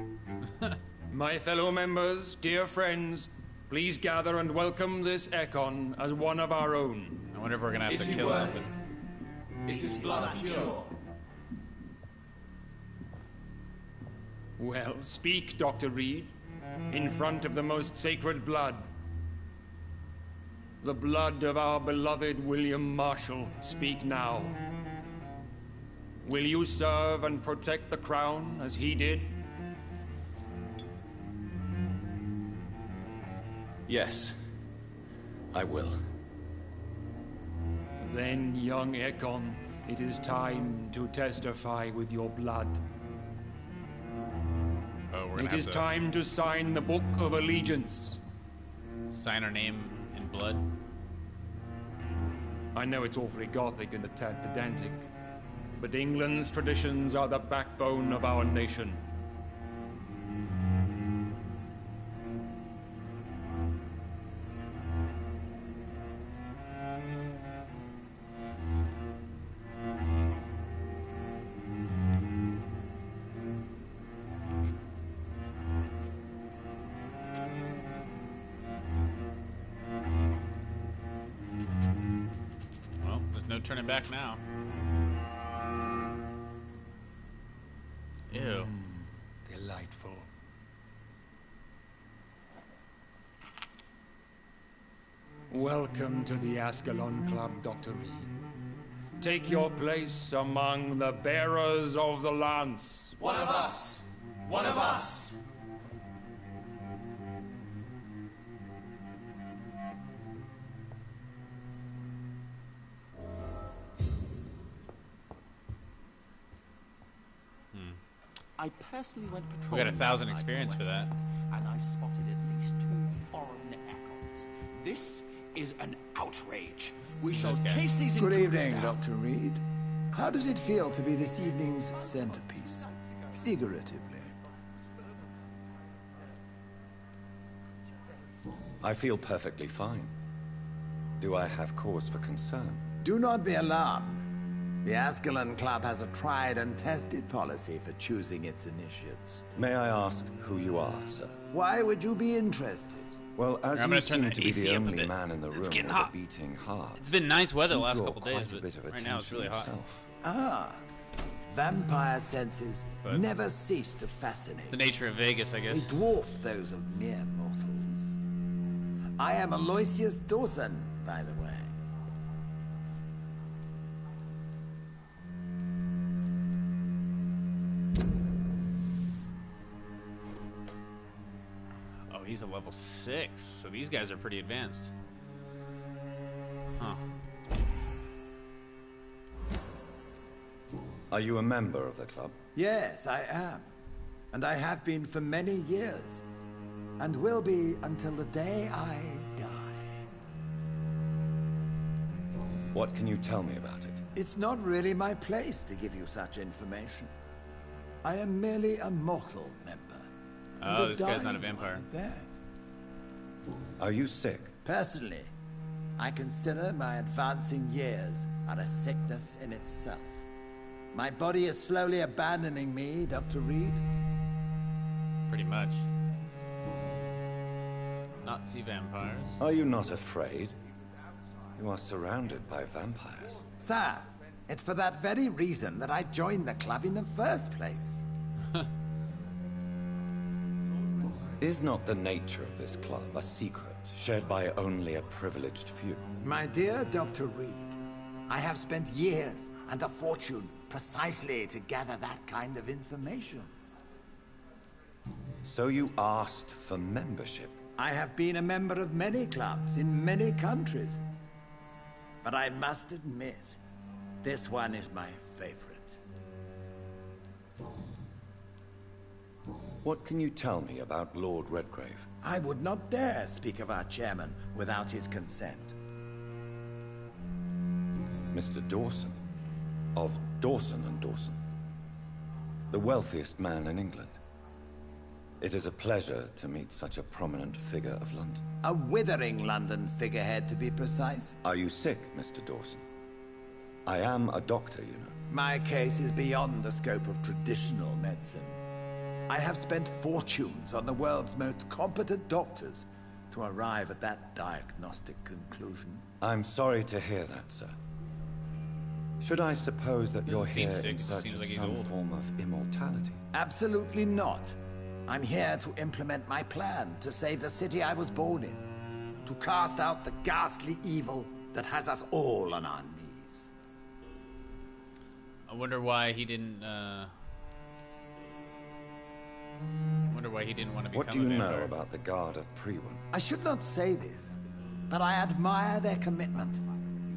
My fellow members, dear friends, please gather and welcome this Ekon as one of our own. I wonder if we're gonna have Is to he kill worthy? something. Is his blood pure? Well, speak, Dr. Reed, in front of the most sacred blood. The blood of our beloved William Marshall. Speak now. Will you serve and protect the crown as he did? Yes, I will. Then, young Ekon, it is time to testify with your blood. Oh, we're gonna It have is to time to sign the Book of Allegiance. sign our name in blood. I know it's awfully gothic and a tad pedantic, but England's traditions are the backbone of our nation. Well, there's no turning back now. Ew. Delightful. Welcome to the Ascalon Club, Dr. Reed. Take your place among the bearers of the lance. One of us! One of us! I personally went We patrolling. got 1,000 last night experience on for the that. West End, and I spotted at least 2 foreign echoes. This is an outrage. We shall guy. chase these Good intruders evening, down. Dr. Reed. How does it feel to be this evening's centerpiece? Figuratively. I feel perfectly fine. Do I have cause for concern? Do not be alarmed. The Ascalon Club has a tried and tested policy for choosing its initiates. May I ask who you are, sir? Why would you be interested? Well, as I'm you gonna turn seem the to be AC the up a only bit. man in the room with getting a hot. beating heart, It's been nice weather the you last draw couple days, quite a but bit of right now it's attention really hot. yourself. Ah, vampire senses But- never cease to fascinate. The nature of Vegas, I guess. They dwarf those of mere mortals. I am Aloysius Dawson, by the way. Oh, he's a level 6, so these guys are pretty advanced. Huh. Are you a member of the club? Yes, I am. And I have been for many years. And will be until the day I die. What can you tell me about it? It's not really my place to give you such information. I am merely a mortal member. And Oh, a this guy's not a dying vampire. one at that. Are you sick? Personally, I consider my advancing years are a sickness in itself. My body is slowly abandoning me, Dr. Reed. Pretty much. Nazi vampires. Are you not afraid? You are surrounded by vampires. Sir, It's for that very reason that I joined the club in the first place. Is not the nature of this club a secret, shared by only a privileged few? My dear Dr. Reed, I have spent years and a fortune precisely to gather that kind of information. So you asked for membership? I have been a member of many clubs in many countries. But I must admit, this one is my favorite. What can you tell me about Lord Redgrave? I would not dare speak of our chairman without his consent. Mr. Dawson, of Dawson and Dawson, the wealthiest man in England. It is a pleasure to meet such a prominent figure of London. A withering London figurehead, to be precise. Are you sick, Mr. Dawson? I am a doctor, you know. My case is beyond the scope of traditional medicine. I have spent fortunes on the world's most competent doctors to arrive at that diagnostic conclusion. I'm sorry to hear that, sir. Should I suppose that you're here in search of some form of immortality? Absolutely not. I'm here to implement my plan to save the city I was born in. To cast out the ghastly evil that has us all on our knees. I wonder why he didn't, want to become What do you know about the Guard of Priwen? I should not say this, but I admire their commitment.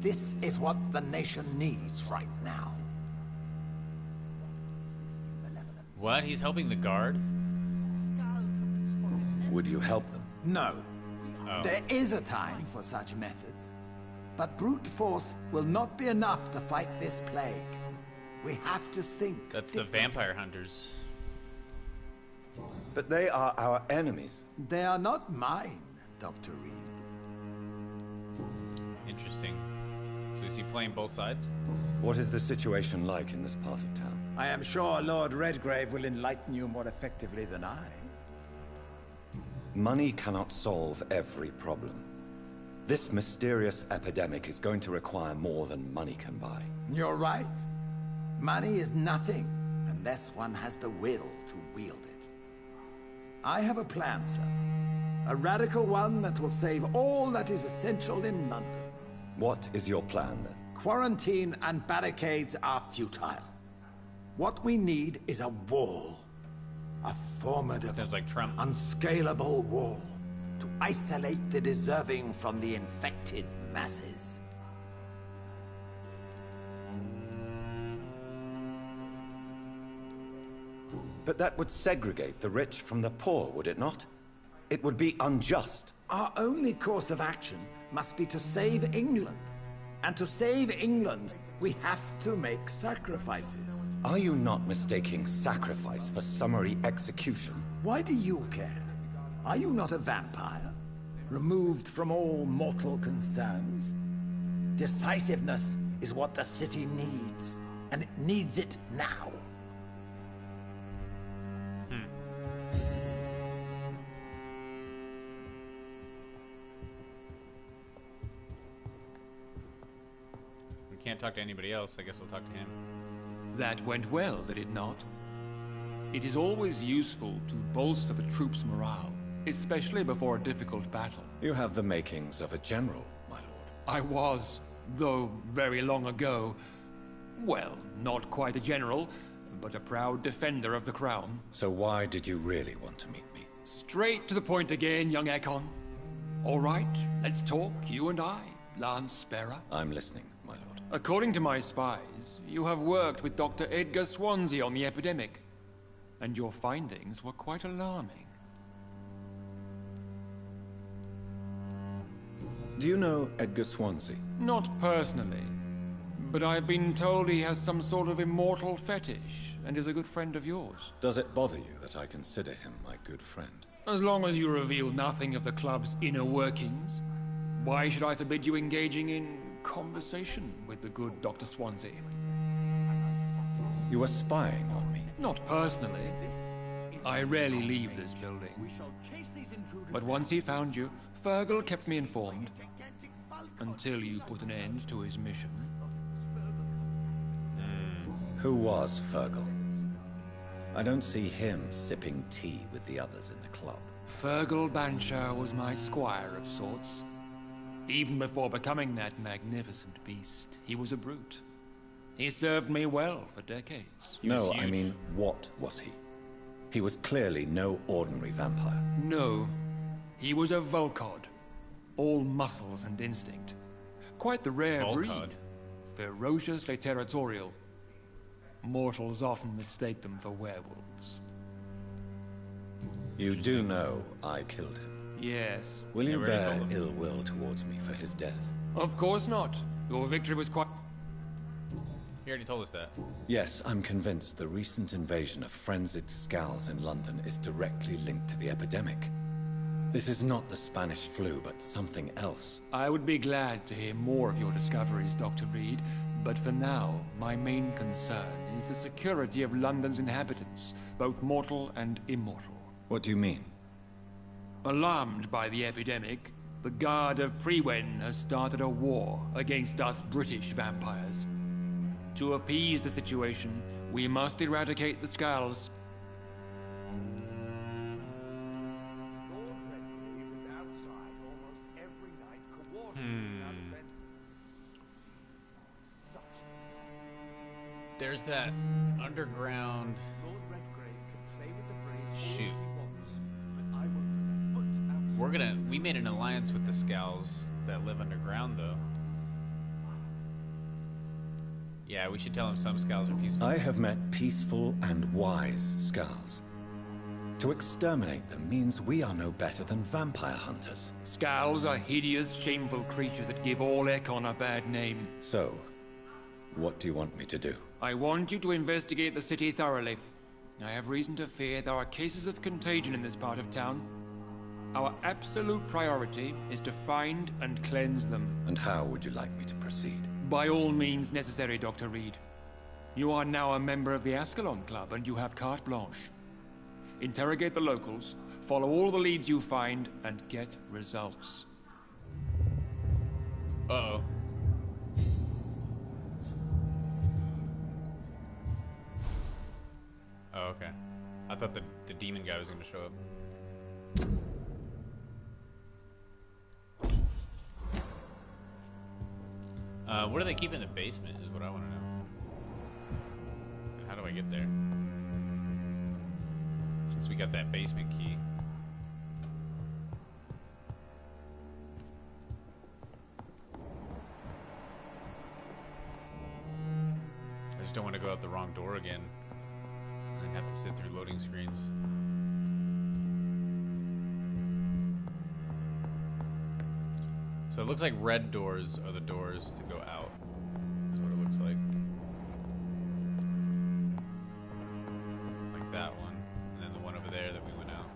This is what the nation needs right now. What? He's helping the guard? Would you help them? No. Oh. There is a time for such methods. But brute force will not be enough to fight this plague. We have to think. That's the vampire hunters. But they are our enemies. They are not mine, Dr. Reed. Interesting. So is he playing both sides? What is the situation like in this part of town? I am sure Lord Redgrave will enlighten you more effectively than I. Money cannot solve every problem. This mysterious epidemic is going to require more than money can buy. You're right. Money is nothing unless one has the will to wield it. I have a plan, sir. A radical one that will save all that is essential in London. What is your plan, then? Quarantine and barricades are futile. What we need is a wall. A formidable, like Trump. unscalable wall to isolate the deserving from the infected masses. But that would segregate the rich from the poor, would it not? It would be unjust. Our only course of action must be to save England. And to save England, we have to make sacrifices. Are you not mistaking sacrifice for summary execution? Why do you care? Are you not a vampire? Removed from all mortal concerns? Decisiveness is what the city needs, and it needs it now. We can't talk to anybody else. I guess we'll talk to him. That went well, did it not? It is always useful to bolster the troops' morale, especially before a difficult battle. You have the makings of a general, my lord. I was, though very long ago. Well, not quite a general, but a proud defender of the crown. So why did you really want to meet me? Straight to the point again, young Ekon. All right, let's talk, you and I, Lance Sparrow. I'm listening, my lord. According to my spies, you have worked with Dr. Edgar Swansea on the epidemic, and your findings were quite alarming. Do you know Edgar Swansea? Not personally, but I've been told he has some sort of immortal fetish and is a good friend of yours. Does it bother you that I consider him my good friend? As long as you reveal nothing of the club's inner workings, why should I forbid you engaging in conversation with the good Dr. Swansea? You were spying on me? Not personally. I rarely leave this building. But once he found you, Fergal kept me informed. Until you put an end to his mission. Who was Fergal? I don't see him sipping tea with the others in the club. Fergal Banshire was my squire of sorts. Even before becoming that magnificent beast, he was a brute. He served me well for decades. No, I mean, what was he? He was clearly no ordinary vampire. No. He was a Volcod. All muscles and instinct. Quite the rare breed. Ferociously territorial. Mortals often mistake them for werewolves. You do know I killed him? Yes. Will you bear ill will towards me for his death? Of course not. Your victory was quite... He already told us that. Yes, I'm convinced the recent invasion of frenzied Scows in London is directly linked to the epidemic. This is not the Spanish flu, but something else. I would be glad to hear more of your discoveries, Dr. Reed, but for now, my main concern is the security of London's inhabitants, both mortal and immortal. What do you mean? Alarmed by the epidemic, the Guard of Priwen has started a war against us British vampires. To appease the situation, we must eradicate the Skulls. There's that underground... Shoot. We made an alliance with the Skulls that live underground, though. Yeah, we should tell them some Skulls are peaceful. I have met peaceful and wise Skulls. To exterminate them means we are no better than vampire hunters. Skulls are hideous, shameful creatures that give all Ekon a bad name. So, what do you want me to do? I want you to investigate the city thoroughly. I have reason to fear there are cases of contagion in this part of town. Our absolute priority is to find and cleanse them. And how would you like me to proceed? By all means necessary, Dr. Reed. You are now a member of the Ascalon Club, and you have carte blanche. Interrogate the locals, follow all the leads you find, and get results. Uh-oh. Oh, okay. I thought the demon guy was going to show up. What do they keep in the basement is what I want to know. And how do I get there? Since we got that basement key. I just don't want to go out the wrong door again and have to sit through loading screens. So it looks like red doors are the doors to go out. That's what it looks like. Like that one. And then the one over there that we went out.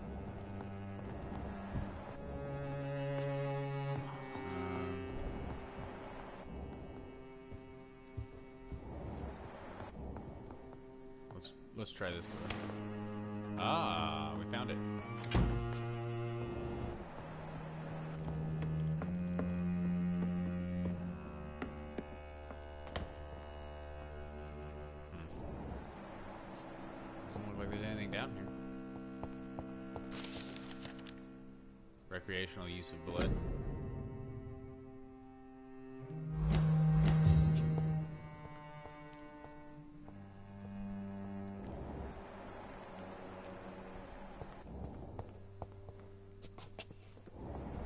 Let's try this door. Ah, we found it. Recreational use of blood.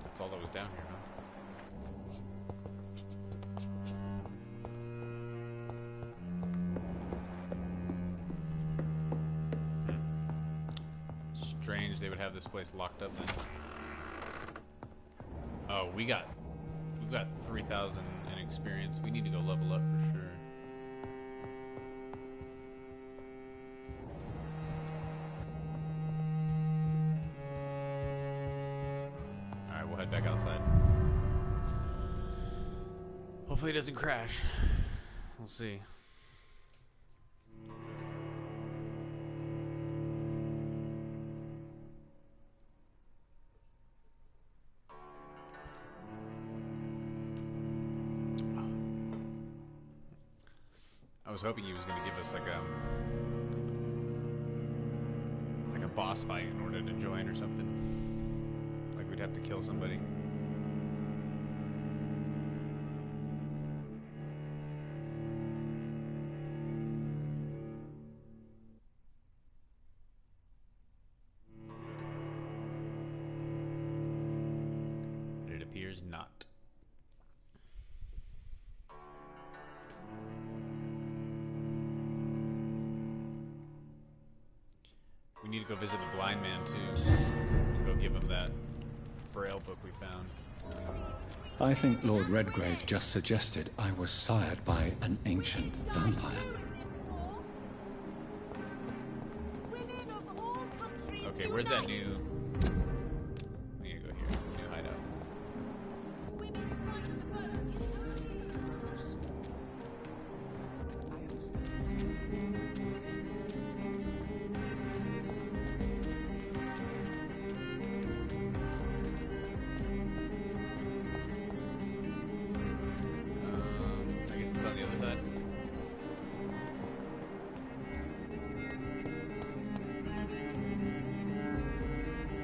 That's all that was down here, huh? Strange they would have this place locked up then. Oh, we've got 3,000 in experience. We need to go level up for sure. Alright, we'll head back outside. Hopefully it doesn't crash. We'll see. was hoping he was going to give us like a boss fight in order to join or something. Like we'd have to kill somebody. It appears not. We need to go visit the blind man too. And go give him that braille book we found. I think Lord Redgrave just suggested I was sired by an ancient vampire. Okay, where's that new... We need to go here. New hideout. I guess it's on the other side.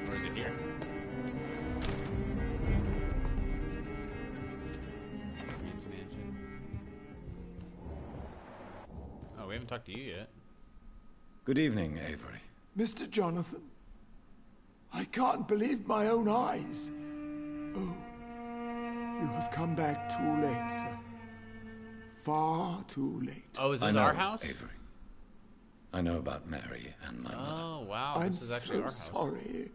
Or is it here? Queen's Mansion. Oh, we haven't talked to you yet. Good evening, Avery. Mr. Jonathan, I can't believe my own eyes. Oh, you have come back too late, sir. Far too late. Oh, is I this know, our house? Avery. I know about Mary and my mother. Oh, wow. I'm This is actually our so house. sorry.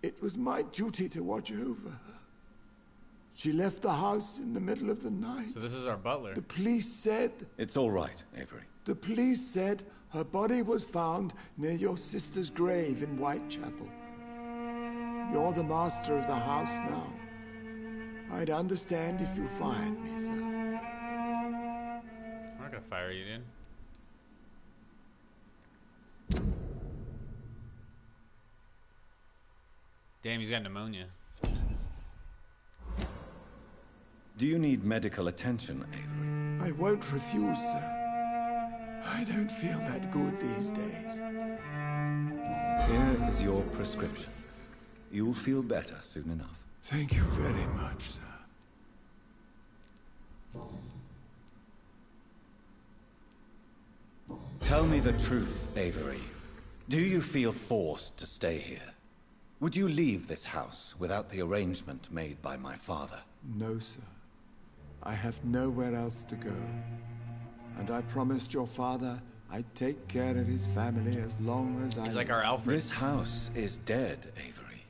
It was my duty to watch over her. She left the house in the middle of the night. So this is our butler. The police said... It's all right, Avery. The police said her body was found near your sister's grave in Whitechapel. You're the master of the house now. I'd understand if you fired me, sir. I'm not gonna fire you, dude. Damn, he's got pneumonia. Do you need medical attention, Avery? I won't refuse, sir. I don't feel that good these days. Here is your prescription. You'll feel better soon enough. Thank you very much, sir. Tell me the truth, Avery. Do you feel forced to stay here? Would you leave this house without the arrangement made by my father? No, sir. I have nowhere else to go. And I promised your father I'd take care of his family as long as I... He's like our Alfred. This house is dead, Avery.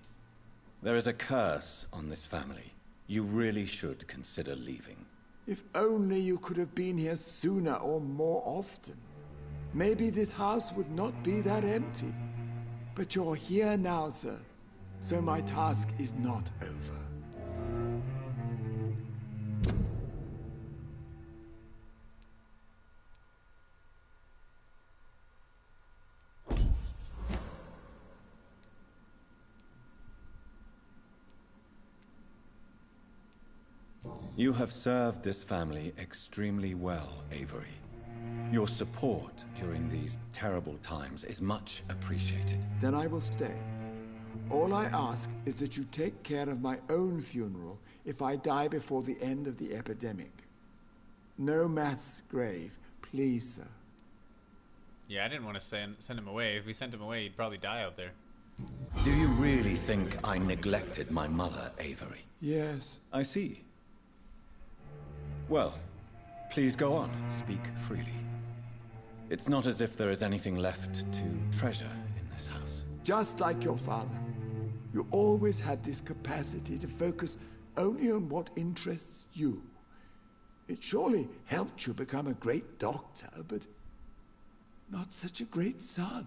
There is a curse on this family. You really should consider leaving. If only you could have been here sooner or more often. Maybe this house would not be that empty. But you're here now, sir. So my task is not over. You have served this family extremely well, Avery. Your support during these terrible times is much appreciated. Then I will stay. All I ask is that you take care of my own funeral if I die before the end of the epidemic. No mass grave, please, sir. Yeah, I didn't want to send him away. If we sent him away, he'd probably die out there. Do you really think I neglected my mother, Avery? Yes. I see. Well, please go on. Speak freely. It's not as if there is anything left to treasure in this house. Just like your father, you always had this capacity to focus only on what interests you. It surely helped you become a great doctor, but not such a great son.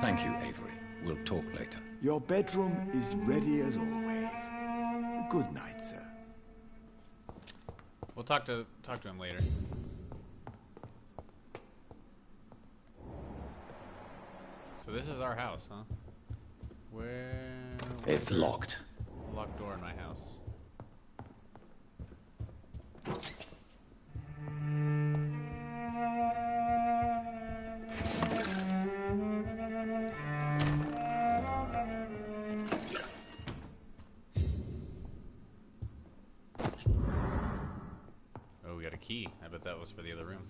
Thank you, Avery. We'll talk later. Your bedroom is ready as always. Good night, sir. We'll talk to him later. So this is our house, huh? Where It's locked. Locked door in my house. Oh, we got a key. I bet that was for the other room.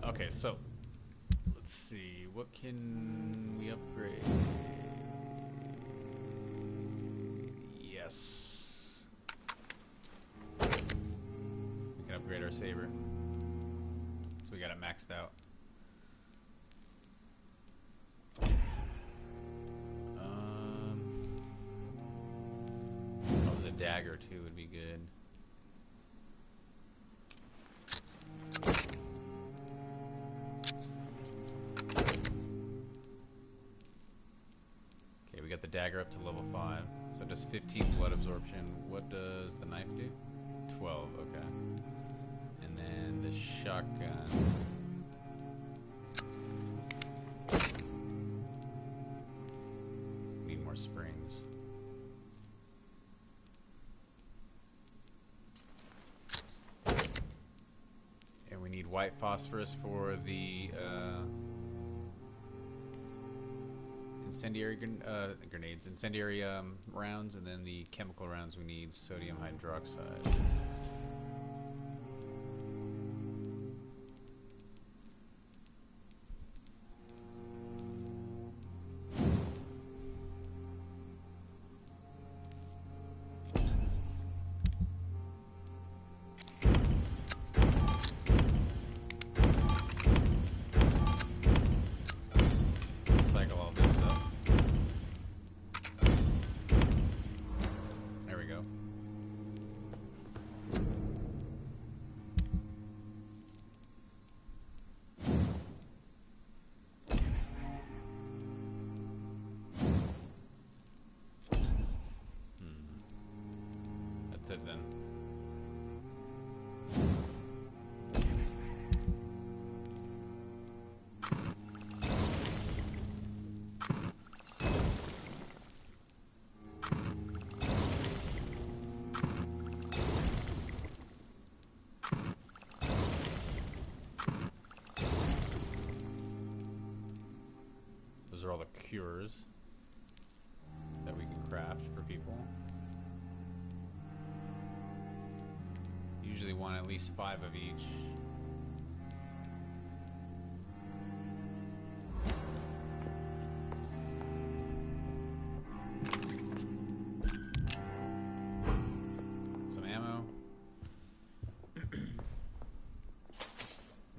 Okay, so let's see. What can we upgrade? Yes. We can upgrade our saber. So we got it maxed out. Oh, the dagger too would be good. Okay, we got the dagger up to level 5. So it does 15 blood absorption. What does the knife do? 12, okay. And then the shotgun. Need more springs. And we need white phosphorus for the incendiary grenades, incendiary rounds, and then the chemical rounds we need sodium hydroxide. Cycle all this stuff. There we go. That's it then. Those are all the cures that we can craft for people. Usually want at least 5 of each. Some ammo.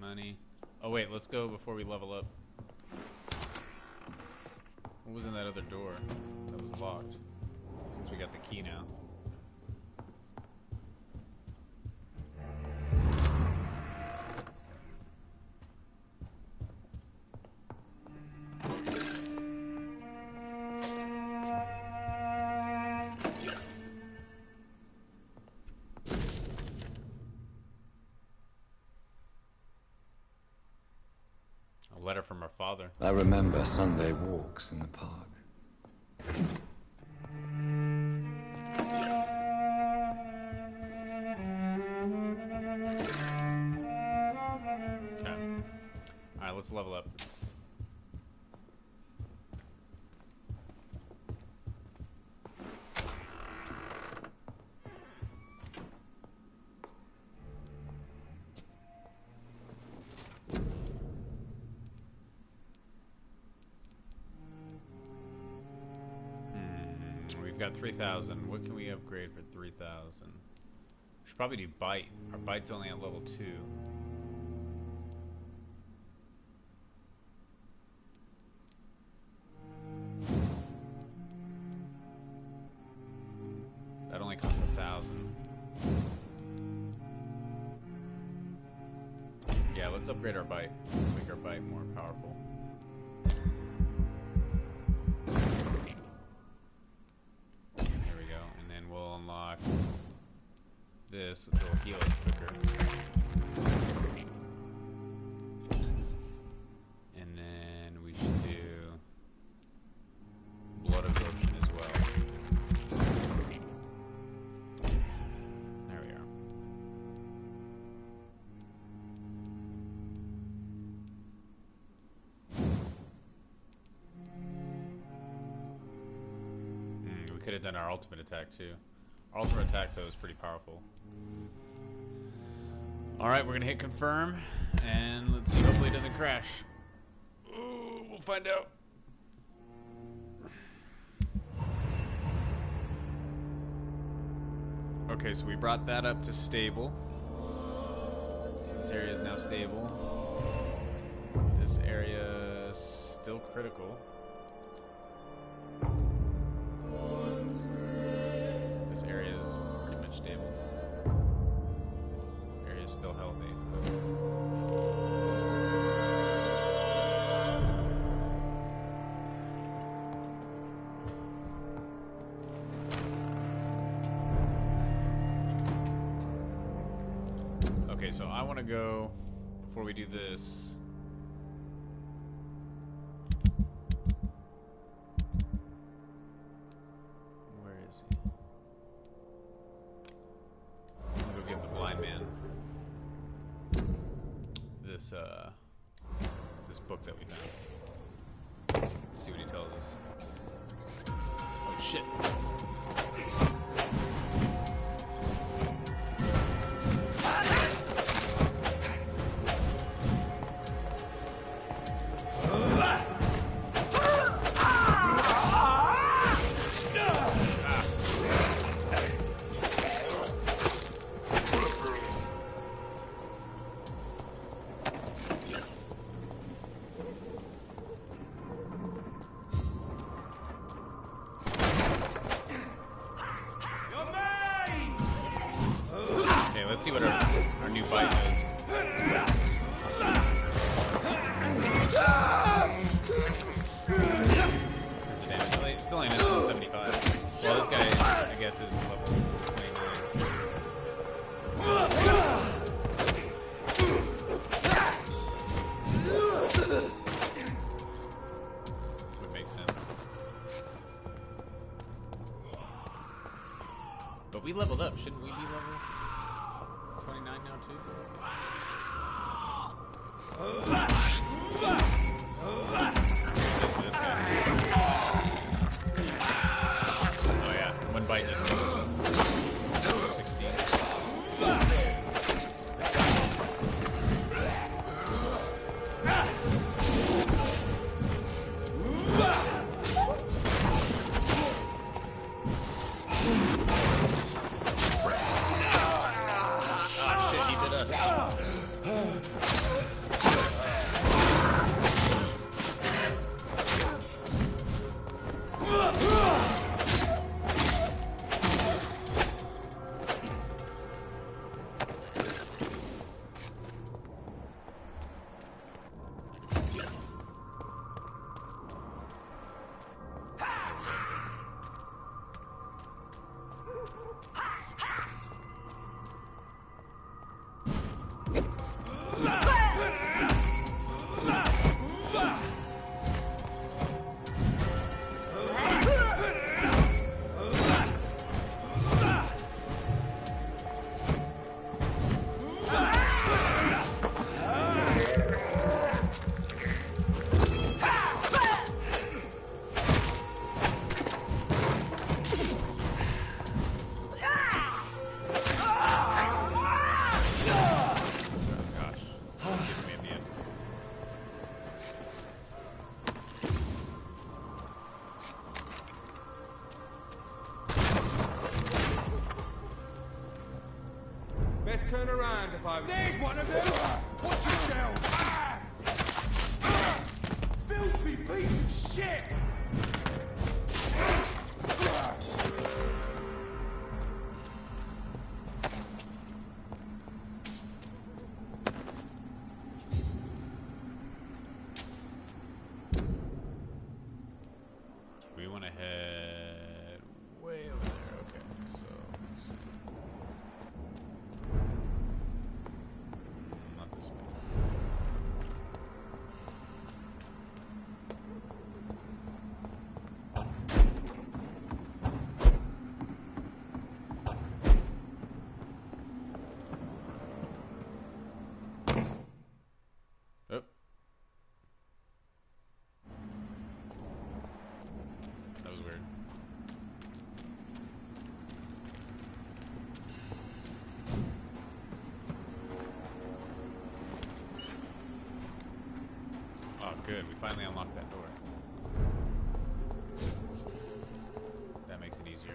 Money. Oh wait, let's go before we level up. What was in that other door that was locked? Since we got the key now. A letter from our father. I remember Sunday walks in the park. Okay. Alright, let's level up. We've got 3,000. What can we upgrade for 3,000? Should probably do bite. Our bite's only at level 2. That only costs 1,000. Yeah, let's upgrade our bite. Let's make our bite more powerful. There we go. And then we'll unlock this, which will heal us quicker. And then we should do blood absorption as well. could have done our ultimate attack too. Our ultimate attack though is pretty powerful. Alright, we're gonna hit confirm, and let's see, hopefully it doesn't crash. Ooh, we'll find out. Okay, so we brought that up to stable. So this area is now stable. This area is still critical. This area is pretty much stable. This area is still healthy. Okay, so I want to go, before we do this, where is he? I'm gonna go give the blind man this book that we found. Let's see what he tells us. Oh shit. Let's see what our new bite does. Damage. Still only missing 75. Well, this guy, I guess, is level 29. Would make sense. But we leveled up. Shouldn't we be level 29 now too? This guy. Oh yeah, one bite just 16. good. We finally unlocked that door. That makes it easier.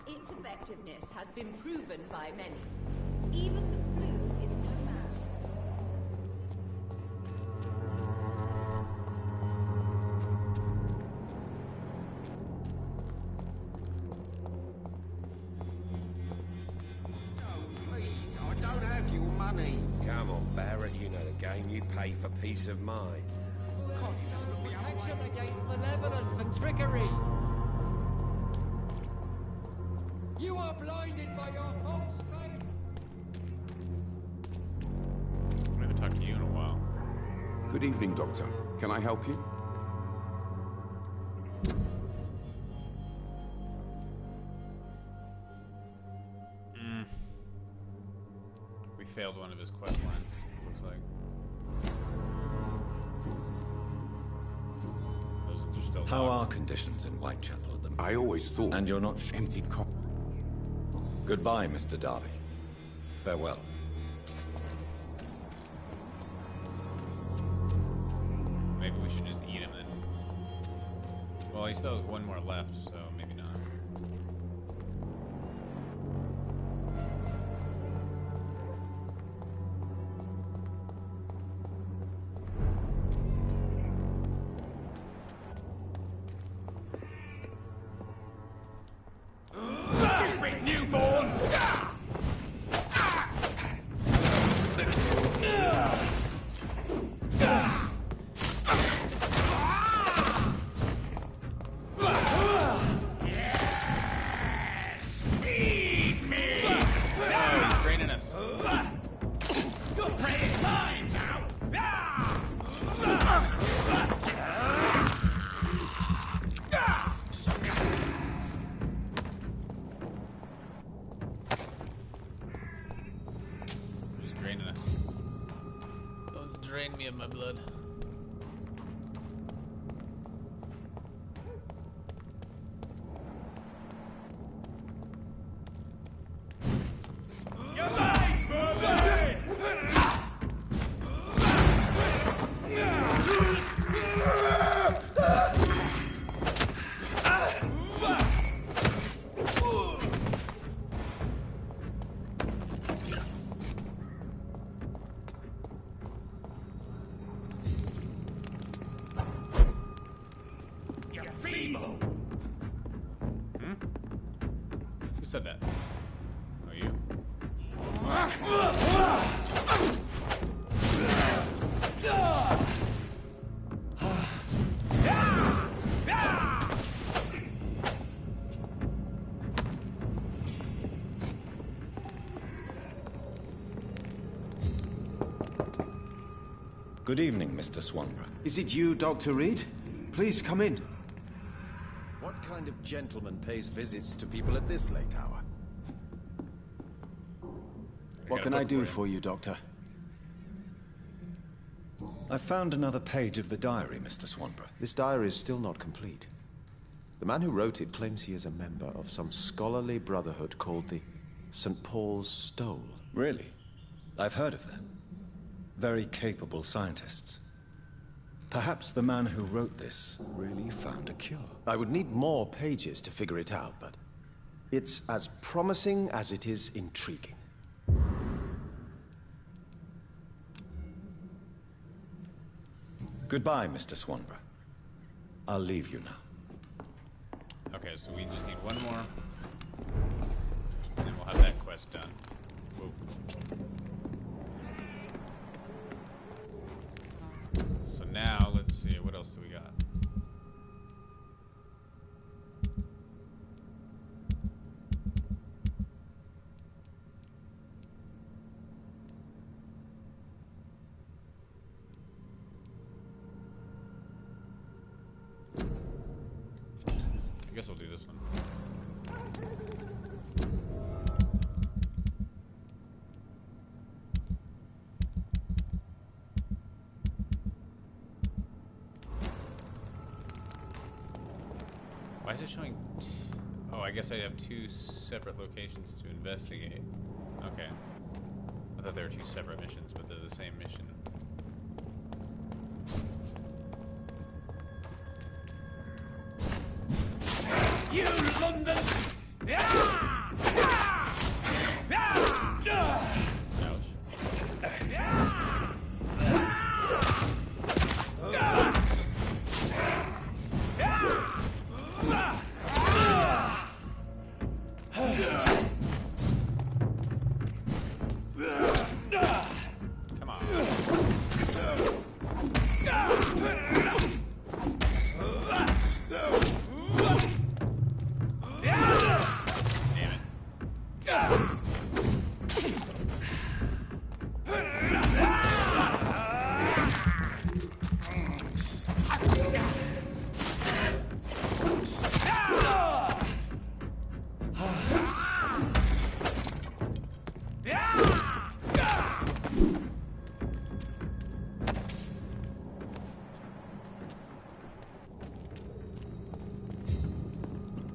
Its effectiveness has been proven by many. Even the flu is no match. Please, I don't have your money. Come on, Barrett, you know the game. You pay for peace of mind. Can't you just look me up? Protection against malevolence and trickery. You are blinded by your false faith. I haven't talked to you in a while. Good evening, Doctor. Can I help you? We failed one of his quest lines, looks like. Those are still How locked. are conditions in Whitechapel at the moment? I always thought... And you're not... Empty cop... Goodbye, Mr. Darby. Farewell. Maybe we should just eat him then. Well, he still has one more left, so maybe not. Stupid newborn! Feed me! Oh, he's draining us. Your prey is mine now! He's draining us. Don't drain me of my blood. You're feeble! Who said that? Oh, you? Good evening, Mr. Swanborough. Is it you, Dr. Reed? Please come in. What kind of gentleman pays visits to people at this late hour? What got can a I book do for you. for you, Doctor? I found another page of the diary, Mr. Swanborough. This diary is still not complete. The man who wrote it claims he is a member of some scholarly brotherhood called the St. Paul's Stole. Really? I've heard of them. Very capable scientists. Perhaps the man who wrote this really found a cure. I would need more pages to figure it out, but it's as promising as it is intriguing. Goodbye, Mr. Swanborough. I'll leave you now. Okay, so we just need one more. And then we'll have that quest done. Whoa. So now, let's see, what else do we got? I guess we'll do this one. Why is it showing? Oh, I guess I have two separate locations to investigate. Okay. I thought they were two separate missions, but they're the same mission. You London! Come on.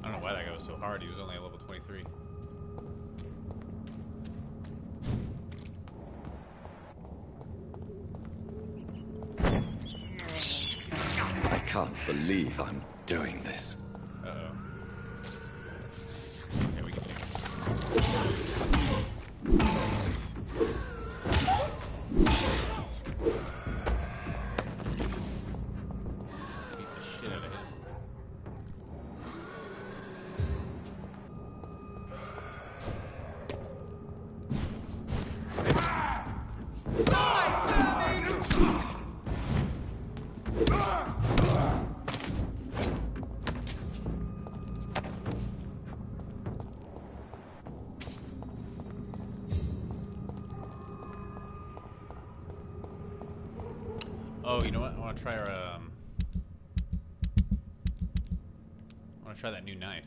I don't know why that guy was so hard. He was only at level 23. I can't believe I'm doing this. Uh-oh. Okay, we can take it. Beat the shit out of him. Oh, you know what? I want to try our, I want to try that new knife.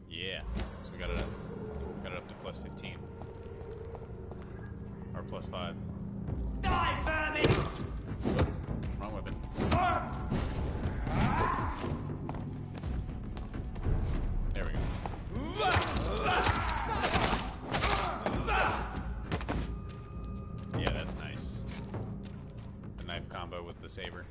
Yeah. So we got it up. Got it up to plus 15. Or plus 5. Die, vermin! Oh, wrong weapon. There we go. Yeah, that's nice. The knife combo with the saber.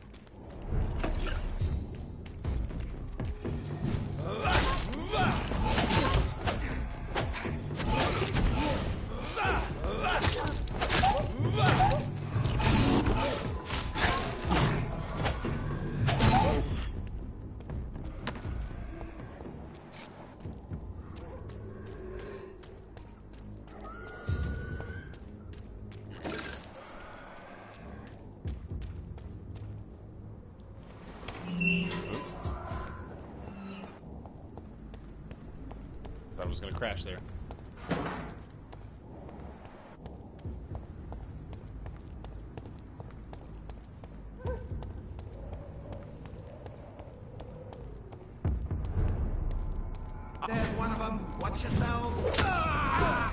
Thought it was gonna crash there. There's one of them. Watch yourselves. Die,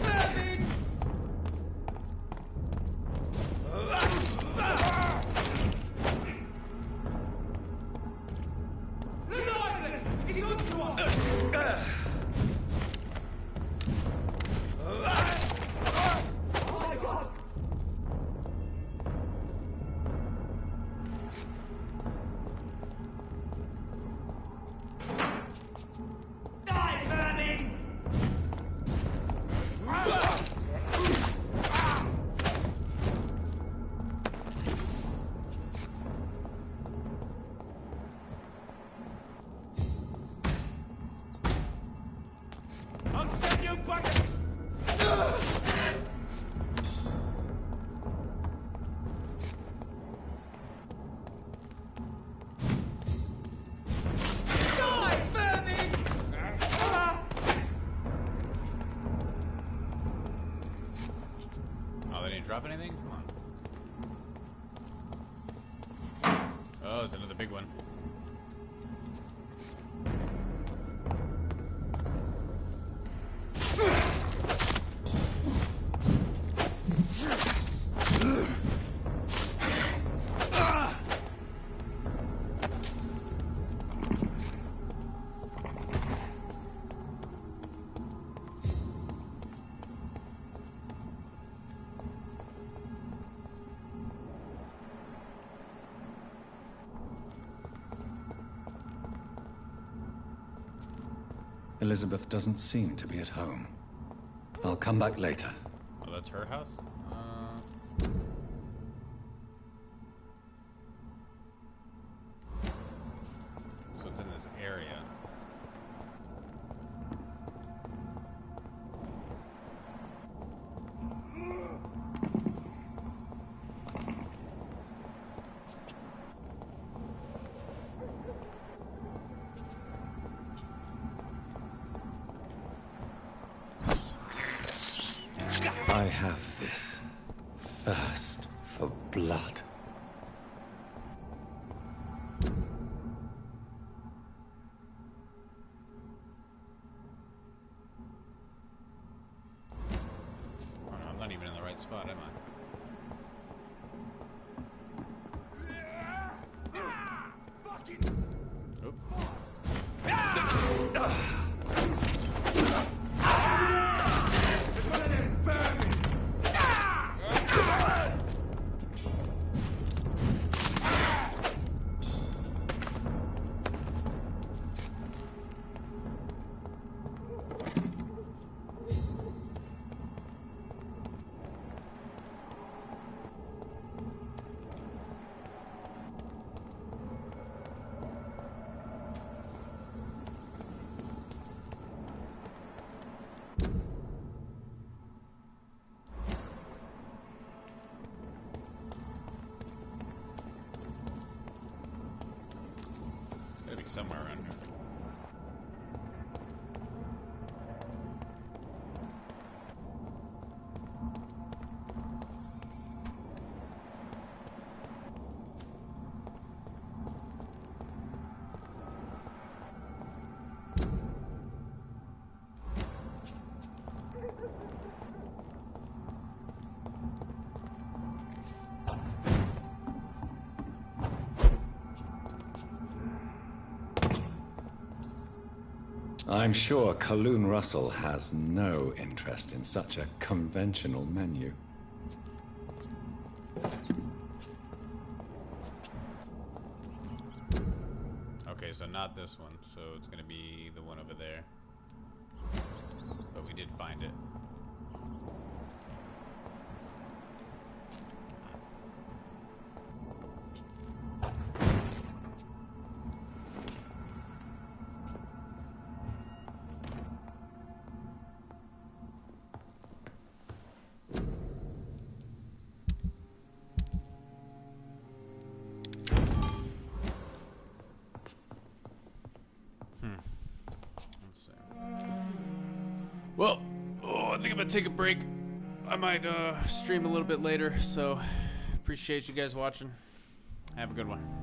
vermin! He's on to us! Oh my god! Die, vermin! I'll send you back! Die, vermin! Oh, they didn't drop anything? Come on. Oh, it's another big one. Elizabeth doesn't seem to be at home. I'll come back later. Oh, that's her house? So it's in this area. I have this thirst for blood. Oh, no, I'm not even in the right spot, am I? Somewhere around here. I'm sure Kaloon Russell has no interest in such a conventional menu. Okay, so not this one, so it's gonna be the one over there. But we did find it. Well, I think I'm gonna take a break. I might stream a little bit later, so appreciate you guys watching. Have a good one.